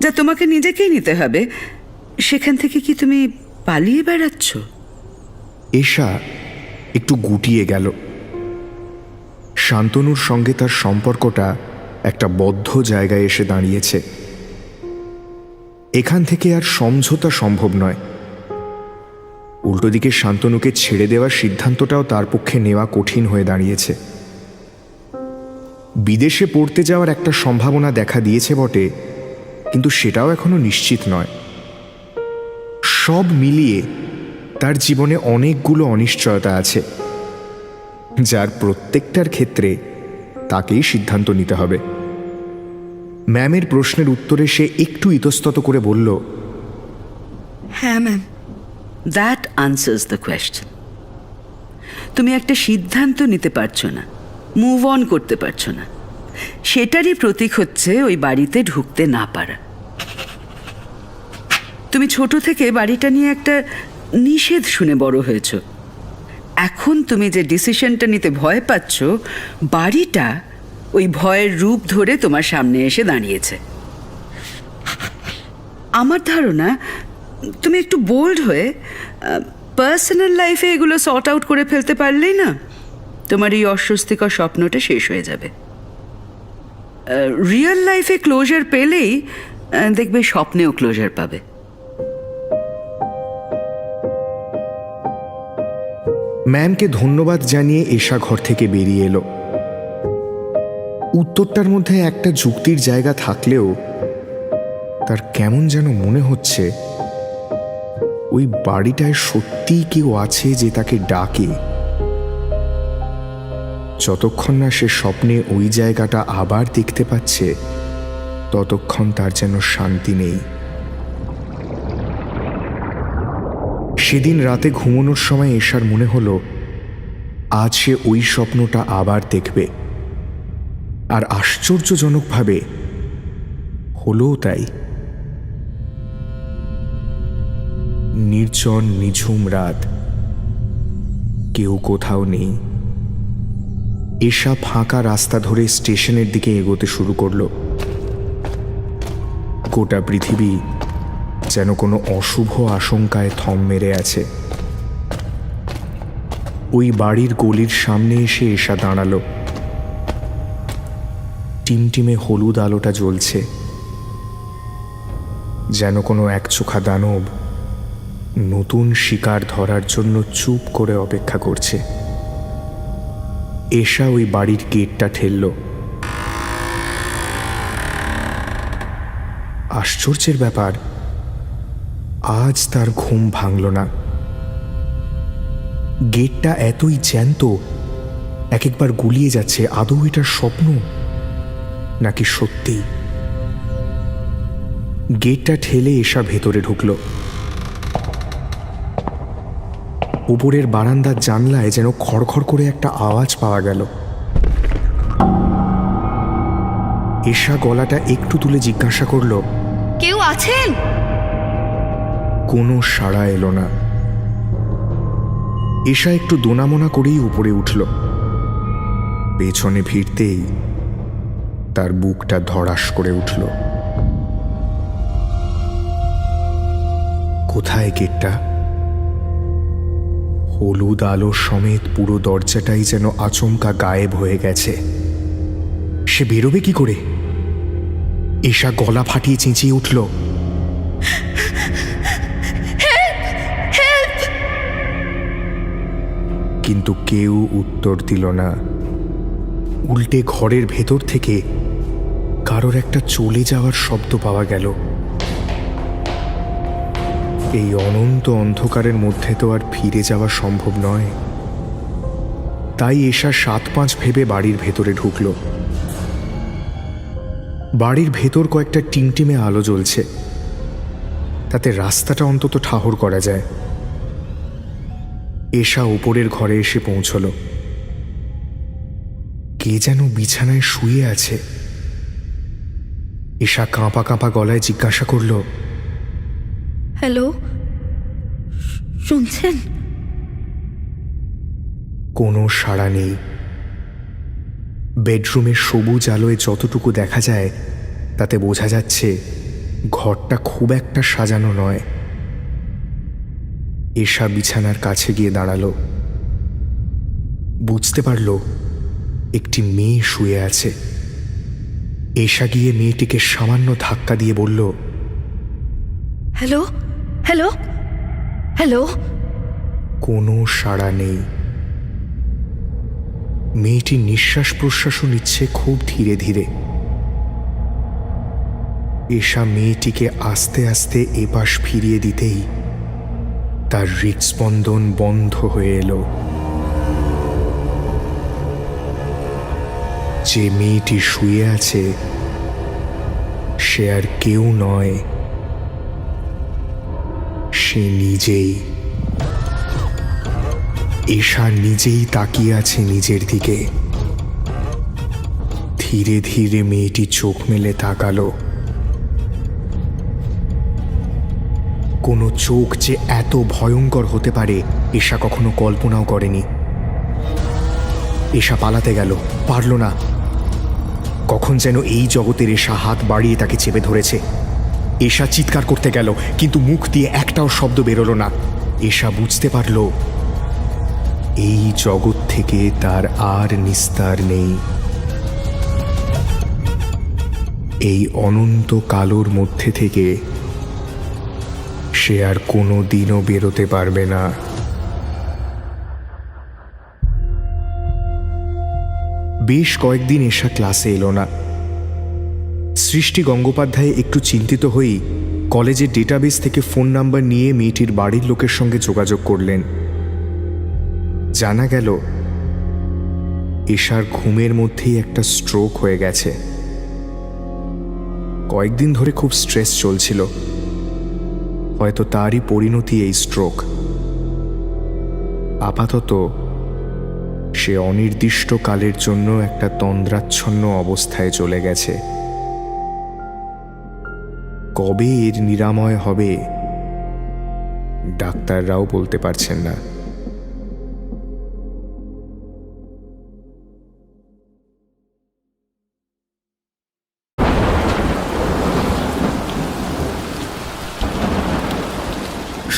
S12: যা তোমাকে নিজেকেই নিতে হবে, সেখান থেকে কি তুমি পালিয়ে বেড়াচ্ছ?
S7: এশা একটু গুটিয়ে গেল। শান্তনুর সঙ্গে তার সম্পর্কটা একটা বদ্ধ জায়গায় এসে দাঁড়িয়েছে। এখান থেকে আর সমঝোতা সম্ভব নয়। উল্টো দিকে শান্তনুকে ছেড়ে দেওয়ার সিদ্ধান্তটাও তার পক্ষে নেওয়া কঠিন হয়ে দাঁড়িয়েছে। বিদেশে পড়তে যাওয়ার একটা সম্ভাবনা দেখা দিয়েছে বটে, কিন্তু সেটাও এখনো নিশ্চিত নয়। সব মিলিয়ে তার জীবনে অনেকগুলো অনিশ্চয়তা আছে, যার প্রত্যেকটার ক্ষেত্রে তাকেই সিদ্ধান্ত নিতে হবে। ম্যামের প্রশ্নের উত্তরে সে একটু ইতস্তত করে বলল,
S5: হ্যাঁ ma'am.
S12: That answers the question. তুমি একটা সিদ্ধান্ত নিতে পারছো না, মুভ অন করতে পারছো না, সেটারই প্রতীক হচ্ছে ওই বাড়িতে ঢুকতে না পারা। তুমি ছোট থেকে বাড়িটা নিয়ে একটা নিষেধ শুনে বড় হয়েছ। এখন তুমি যে ডিসিশনটা নিতে ভয় পাচ্ছ, বাড়িটা ওই ভয়ের রূপ ধরে তোমার সামনে এসে দাঁড়িয়েছে। আমার ধারণা তুমি একটু বোল্ড হয়ে পার্সোনাল লাইফে এগুলো সর্ট আউট করে ফেলতে পারলেই না তোমার এই অস্বস্তিকর স্বপ্নটা শেষ হয়ে যাবে। রিয়েল লাইফে ক্লোজার পেলেই দেখবে স্বপ্নেও ক্লোজার পাবে।
S9: ম্যামকে ধন্যবাদ জানিয়ে এশা ঘর থেকে বেরিয়ে এলো। উত্তরটার মধ্যে একটা যুক্তির জায়গা থাকলেও তার কেমন যেন মনে হচ্ছে ওই বাড়িটায় সত্যিই কেউ আছে যে তাকে ডাকে। যতক্ষণ না সে স্বপ্নে ওই জায়গাটা আবার দেখতে পাচ্ছে ততক্ষণ তার যেন শান্তি নেই। সেদিন রাতে ঘুমানোর সময় এশার মনে হলো আজ সে ওই স্বপ্নটা আবার দেখবে, আর আশ্চর্যজনকভাবে হলো তাই। নির্জন নিঝুম রাত, কেউ কোথাও নেই। এশা ফাঁকা রাস্তা ধরে স্টেশনের দিকে এগোতে শুরু করলো। গোটা পৃথিবী যেন কোনো অশুভ আশঙ্কায় থম মেরে আছে। ওই বাড়ির গলির সামনে এসে এশা দাঁড়ালো। টিমটিমে হলুদ আলোটা জ্বলছে, যেন কোনো একচোখা দানব নতুন শিকার ধরার জন্য চুপ করে অপেক্ষা করছে। এশা ওই বাড়ির গেটটা ঠেলল। আশ্চর্যের ব্যাপার, আজ তার ঘুম ভাঙল না। গেটটা এতই জ্যান্ত, এক একবার গুলিয়ে যাচ্ছে। আদৌ এটা স্বপ্ন নাকি সত্যি? গেটটা ঠেলে এশা ভেতরে ঢুকল। উপরের বারান্দার জানলায় যেন খড়খড় করে একটা আওয়াজ পাওয়া গেল। এশা গলাটা একটু তুলে জিজ্ঞাসা করল,
S5: কেউ আছেন?
S9: কোনো সাড়া এলো না। এশা একটু দোনামোনা করেই উপরে উঠল। পেছনে ফিরতেই তার বুকটা ধড়াস করে উঠল। কোথায় গেটটা? হলুদ আলো সমেত পুরো দরজাটাই যেন আচমকা গায়েব হয়ে গেছে। সে বেরোবে কি করে? এশা গলা ফাটিয়ে চেঁচিয়ে উঠল, কিন্তু কেউ উত্তর দিল না। উল্টে ঘরের ভেতর থেকে কারোর একটা চলে যাওয়ার শব্দ পাওয়া গেল। এই অনন্ত অন্ধকারের মধ্যে তো আর ফিরে যাওয়া সম্ভব নয়। তাই এশা ৭-৫ ভেবে বাড়ির ভেতরে ঢুকল। বাড়ির ভেতর কয়েকটা টিমটিমে আলো জ্বলছে, তাতে রাস্তাটা অন্তত ঠাহর করা যায়। এশা উপরের ঘরে এসে পৌঁছল। কে যেন বিছানায় শুয়ে আছে। এশা কাঁপা কাঁপা গলায় জিজ্ঞাসা করল,
S5: হ্যালো, শুনছেন?
S9: কোনো সাড়া নেই। বেডরুমের সবুজ আলোয় যতটুকু দেখা যায় তাতে বোঝা যাচ্ছে ঘরটা খুব একটা সাজানো নয়। এশা বিছানার কাছে গিয়ে দাঁড়ালো। বুঝতে পারল একটি মেয়ে শুয়ে আছে। এশা গিয়ে মেয়েটিকে সামান্য ধাক্কা দিয়ে বলল,
S5: হ্যালো, হ্যালো, হ্যালো।
S9: কোনো সাড়া নেই। মেয়েটি নিঃশ্বাস প্রশ্বাসও নিচ্ছে খুব ধীরে ধীরে। এশা মেয়েটিকে আস্তে আস্তে এপাশ ফিরিয়ে দিতেই তার হৃৎস্পন্দন বন্ধ হয়ে এলো। যে মেয়েটি শুয়ে আছে সে আর কেউ নয়, সে নিজেই। এশা নিজেই তাকিয়ে আছে নিজের দিকে। ধীরে ধীরে মেয়েটি চোখ মেলে তাকালো। কোনো চোখ যে এত ভয়ঙ্কর হতে পারে এশা কখনো কল্পনাও করেনি। এশা পালাতে গেল, পারল না। কখন যেন এই জগতের এশা হাত বাড়িয়ে তাকে চেপে ধরেছে। এশা চিৎকার করতে গেল, কিন্তু মুখ দিয়ে একটাও শব্দ বেরোলো না। এশা বুঝতে পারল এই জগৎ থেকে তার আর নিস্তার নেই। এই অনন্ত কালোর মধ্যে থেকে সে আর কোনো দিনও বেরোতে পারবে না। বেশ কয়েকদিন এশা ক্লাসে এলো না। সৃষ্টি গঙ্গোপাধ্যায় একটু চিন্তিত হয়েই কলেজের ডেটাবেস থেকে ফোন নাম্বার নিয়ে মেয়েটির বাড়ির লোকের সঙ্গে যোগাযোগ করলেন। জানা গেল এশার ঘুমের মধ্যেই একটা স্ট্রোক হয়ে গেছে। কয়েকদিন ধরে খুব স্ট্রেস চলছিল, হয়তো তারই পরিণতি এই স্ট্রোক। আপাতত সে অনির্দিষ্টকালের জন্য একটা তন্দ্রাচ্ছন্ন অবস্থায় চলে গেছে। কবে এর নিরাময় হবে ডাক্তাররাও বলতে পারছেন না।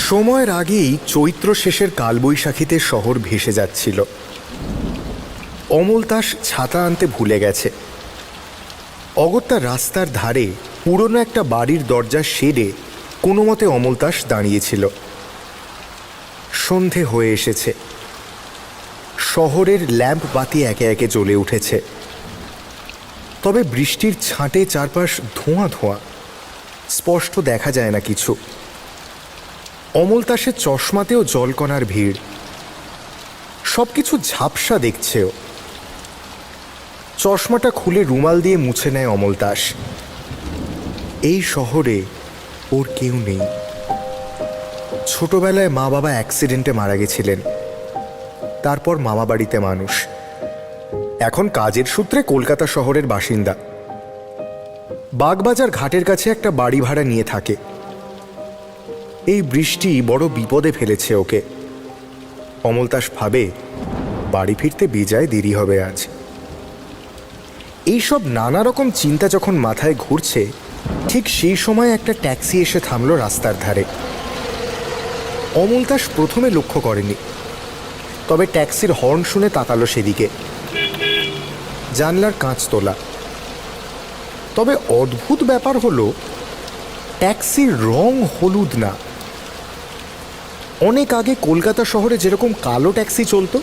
S9: সময়ের আগেই চৈত্র শেষের কালবৈশাখীতে শহর ভেসে যাচ্ছিল। অমলতাস ছাতা আনতে ভুলে গেছে। অগত্যা রাস্তার ধারে পুরনো একটা বাড়ির দরজার শেডে কোনো মতে অমলতাস দাঁড়িয়েছিল। সন্ধে হয়ে এসেছে। শহরের ল্যাম্প বাতি একে একে জ্বলে উঠেছে। তবে বৃষ্টির ছাঁটে চারপাশ ধোঁয়া ধোঁয়া, স্পষ্ট দেখা যায় না কিছু। অমলতাসের চশমাতেও জলকণার ভিড়। সবকিছু ঝাপসা দেখছেও। চশমাটা খুলে রুমাল দিয়ে মুছে নেয় অমলতাস। এই শহরে ওর কেউ নেই। ছোটবেলায় মা বাবা অ্যাক্সিডেন্টে মারা গেছিলেন, তারপর মামা বাড়িতে মানুষ। এখন কাজের সূত্রে কলকাতা শহরের বাসিন্দা। বাগবাজার ঘাটের কাছে একটা বাড়ি ভাড়া নিয়ে থাকে। এই বৃষ্টি বড় বিপদে ফেলেছে ওকে। অমলতাস ভাবে বাড়ি ফিরতে বেজায় দেরি হবে আজ। এইসব নানা রকম চিন্তা যখন মাথায় ঘুরছে, ঠিক সেই সময় একটা ট্যাক্সি এসে থামল রাস্তার ধারে। অমলতাস প্রথমে লক্ষ্য করেনি, তবে ট্যাক্সির হর্ন শুনে তাকালো সেদিকে। জানলার কাঁচ তোলা। তবে অদ্ভুত ব্যাপার হলো ট্যাক্সির রং হলুদ না। অনেক আগে কলকাতা শহরে যেরকম কালো ট্যাক্সি চলতো,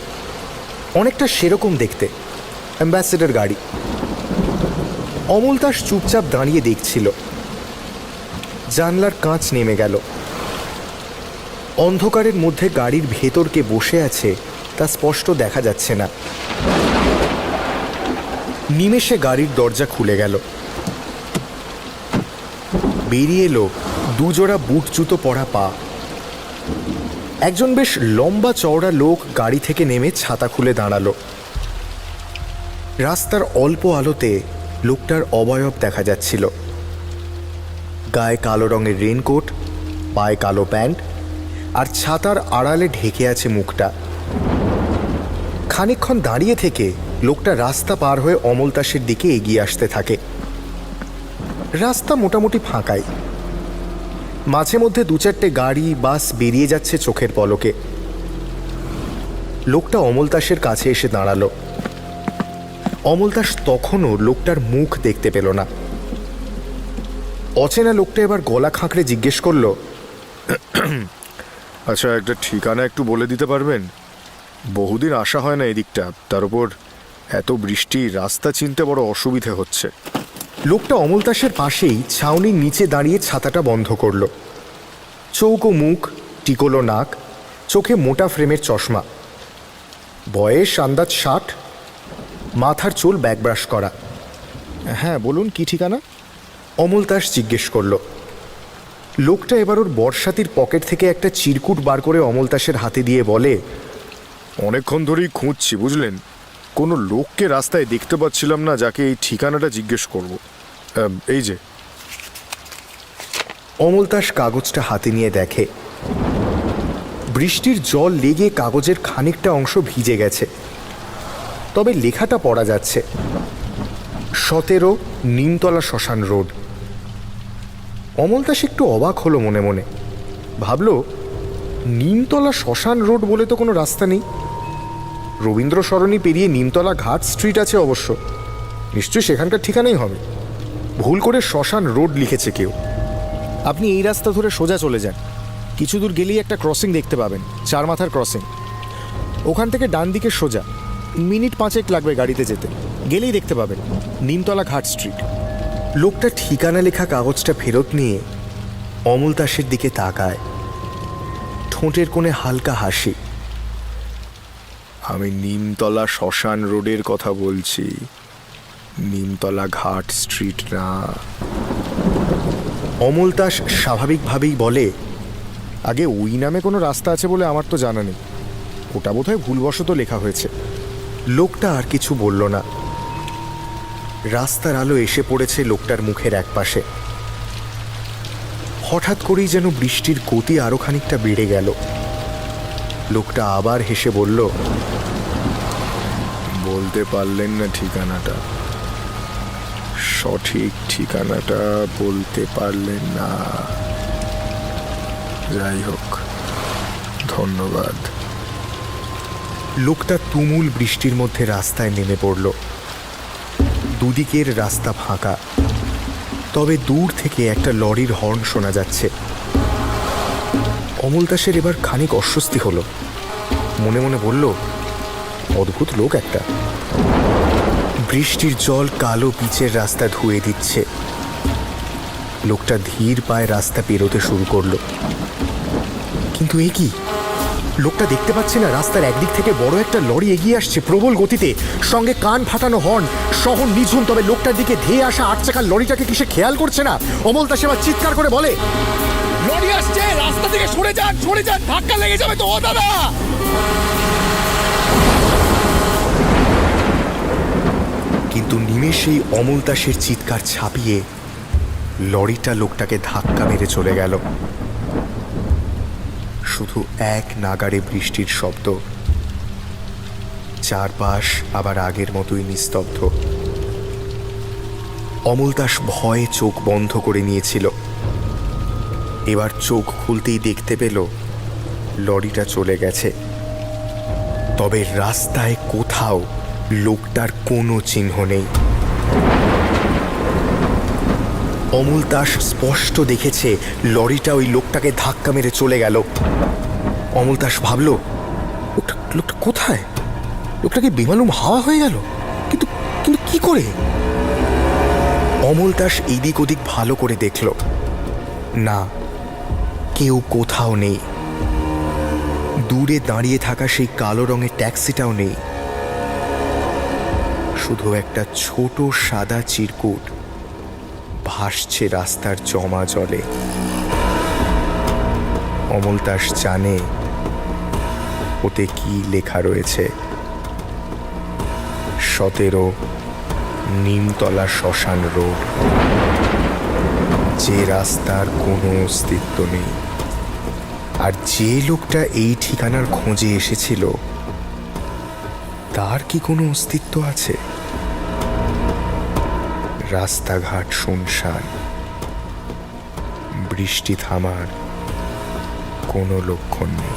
S9: অনেকটা সেরকম দেখতে, অ্যাম্বাসেডর গাড়ি। অমলতাস চুপচাপ দাঁড়িয়ে দেখছিল। জানলার কাঁচ নেমে গেল। অন্ধকারের মধ্যে গাড়ির ভেতর কে বসে আছে তা স্পষ্ট দেখা যাচ্ছে না। নিমেষে গাড়ির দরজা খুলে গেল। বেরিয়ে এলো দুজোড়া বুট জুতো পরা পা। একজন বেশ লম্বা চওড়া লোক গাড়ি থেকে নেমে ছাতা খুলে দাঁড়ালো। রাস্তার অল্প আলোতে লোকটার অবয়ব দেখা যাচ্ছিল। গায়ে কালো রঙের রেনকোট, পায়ে কালো প্যান্ট, আর ছাতার আড়ালে ঢেকে আছে মুখটা। খানিকক্ষণ দাঁড়িয়ে থেকে লোকটা রাস্তা পার হয়ে অমলতাসের দিকে এগিয়ে আসতে থাকে। রাস্তা মোটামুটি ফাঁকাই। মাঝে মধ্যে দু চারটে গাড়ি বাস বেরিয়ে যাচ্ছে চোখের পলকে। লোকটা অমলতাসের কাছে এসে দাঁড়ালো। অমলতাস তখনও লোকটার মুখ দেখতে পেল না। অচেনা লোকটা এবার গলা খাঁকড়ে জিজ্ঞেস করলো,
S10: আচ্ছা, একটা ঠিকানা একটু বলে দিতে পারবেন? বহুদিন আসা হয় না এদিকটা, তার উপর এত বৃষ্টি, রাস্তা চিনতে বড় অসুবিধে হচ্ছে।
S9: লোকটা অমলতাসের পাশেই ছাউনির নিচে দাঁড়িয়ে ছাতাটা বন্ধ করল। চৌকো মুখ, টিকোলো নাক, চোখে মোটা ফ্রেমের চশমা। বয়স আন্দাজ 60, মাথার চুল ব্যাকব্রাশ করা। হ্যাঁ বলুন, কি ঠিকানা? অমলতাস জিজ্ঞেস করল। লোকটা এবার ওর বর্ষাতির পকেট থেকে একটা চিরকুট বার করে অমলতাসের হাতে দিয়ে বলে,
S10: অনেকক্ষণ ধরেই খুঁজছি, বুঝলেন। কোনো লোককে রাস্তায় দেখতে পাচ্ছিলাম না যাকে এই ঠিকানাটা জিজ্ঞেস করব। এই যে।
S9: অমলতাস কাগজটা হাতে নিয়ে দেখে। বৃষ্টির জল লেগে কাগজের খানিকটা অংশ ভিজে গেছে, তবে লেখাটা পড়া যাচ্ছে। 17 নিমতলা শ্মশান রোড। অমলতাস একটু অবাক হলো মনে মনে। ভাবল, নিমতলা শ্মশান রোড বলে তো কোনো রাস্তা নেই। রবীন্দ্র সরণি পেরিয়ে নিমতলা ঘাট স্ট্রিট আছে অবশ্য, নিশ্চয়ই সেখানকার ঠিকানাই হবে। ভুল করে শ্মশান রোড লিখেছে কেউ। আপনি এই রাস্তা ধরে সোজা চলে যান, কিছু দূর গেলেই একটা ক্রসিং দেখতে পাবেন, 4 মাথার ক্রসিং। ওখান থেকে ডান দিকে সোজা,
S10: মিনিট 5 লাগবে গাড়িতে যেতে, গেলেই দেখতে পাবেন, নিমতলা ঘাট স্ট্রিট। লোকটা ঠিকানা লেখা কাগজটা ফেরত নিয়ে অমল দাসের দিকে তাকায়, ঠোঁটের কোণে হালকা হাসি। আমি নিমতলা শ্মশান রোডের কথা বলছি, নিমতলা ঘাট স্ট্রিট না। অমল দাস স্বাভাবিকভাবেই বলে, আগে ওই নামে কোনো রাস্তা আছে বলে আমার তো জানা নেই, ওটা বোধহয় ভুলবশত লেখা হয়েছে। লোকটা আর কিছু বলল না। রাস্তার আলো এসে পড়েছে লোকটার মুখের একপাশে। হঠাৎ করেই যেন বৃষ্টির গতি আরো খানিকটা বেড়ে গেল। লোকটা আবার হেসে বলল, বলতে পারলেন না ঠিকানাটা, সঠিক ঠিকানাটা বলতে পারলেন না। যাই হোক, ধন্যবাদ। লোকটা তুমুল বৃষ্টির মধ্যে রাস্তায় নেমে পড়ল। দুদিকের রাস্তা ফাঁকা, তবে দূর থেকে একটা লরির হর্ন শোনা যাচ্ছে। অমল দাসের এবার খানিক অস্বস্তি হলো। মনে মনে বলল, অদ্ভুত লোক একটা। বৃষ্টির জল কালো পিচের রাস্তা ধুয়ে দিচ্ছে। লোকটা ধীর পায়ে রাস্তা পেরোতে শুরু করলো। কিন্তু এ কি, লোকটা দেখতে পাচ্ছে না রাস্তার একদিক থেকে বড় একটা লরি এগিয়ে আসছে প্রবল গতিতে, সঙ্গে কান ফাটানো হর্ন, শহর নিঝুম, তবে লোকটার দিকে ধেয়ে আসা 8 চাকার লরিটাকে কি সে খেয়াল করছে না? অমল দাস এবার চিৎকার করে বলে, লরি আসছে, রাস্তা থেকে সরে যান, সরে যান, ধাক্কা লেগে যাবে তো ও দাদা। কিন্তু নিমেষেই অমল দাসের চিৎকার ছাপিয়ে লরিটা লোকটাকে ধাক্কা মেরে চলে গেল। শুধু এক নাগাড়ে বৃষ্টির শব্দ। চারপাশ আবার আগের মতোই নিস্তব্ধ। অমল দাস ভয়ে চোখ বন্ধ করে নিয়েছিল। এবার চোখ খুলতেই দেখতে পেল লরিটা চলে গেছে, তবে রাস্তায় কোথাও লোকটার কোনো চিহ্ন নেই। অমল দাস স্পষ্ট দেখেছে লরিটা ওই লোকটাকে ধাক্কা মেরে চলে গেল। অমল দাস ভাবল, লোকটা কোথায়? লোকটাকে বেমালুম হাওয়া হয়ে গেল, কিন্তু কিন্তু কি করে? অমল দাস এদিক ওদিক ভালো করে দেখল, না, কেউ কোথাও নেই। দূরে দাঁড়িয়ে থাকা সেই কালো রঙের ট্যাক্সিটাও নেই। শুধু একটা ছোট সাদা চিরকুট ভাসছে রাস্তার জমা জলে। অমল দাস জানে ওতে কি লেখা রয়েছে, 17 নিমতলা শ্মশান রোড, যে রাস্তার কোনো অস্তিত্ব নেই। আর যে লোকটা এই ঠিকানার খোঁজে এসেছিল তার কি কোনো অস্তিত্ব আছে? রাস্তাঘাট শুনশান, বৃষ্টি থামার কোনো লক্ষণ নেই।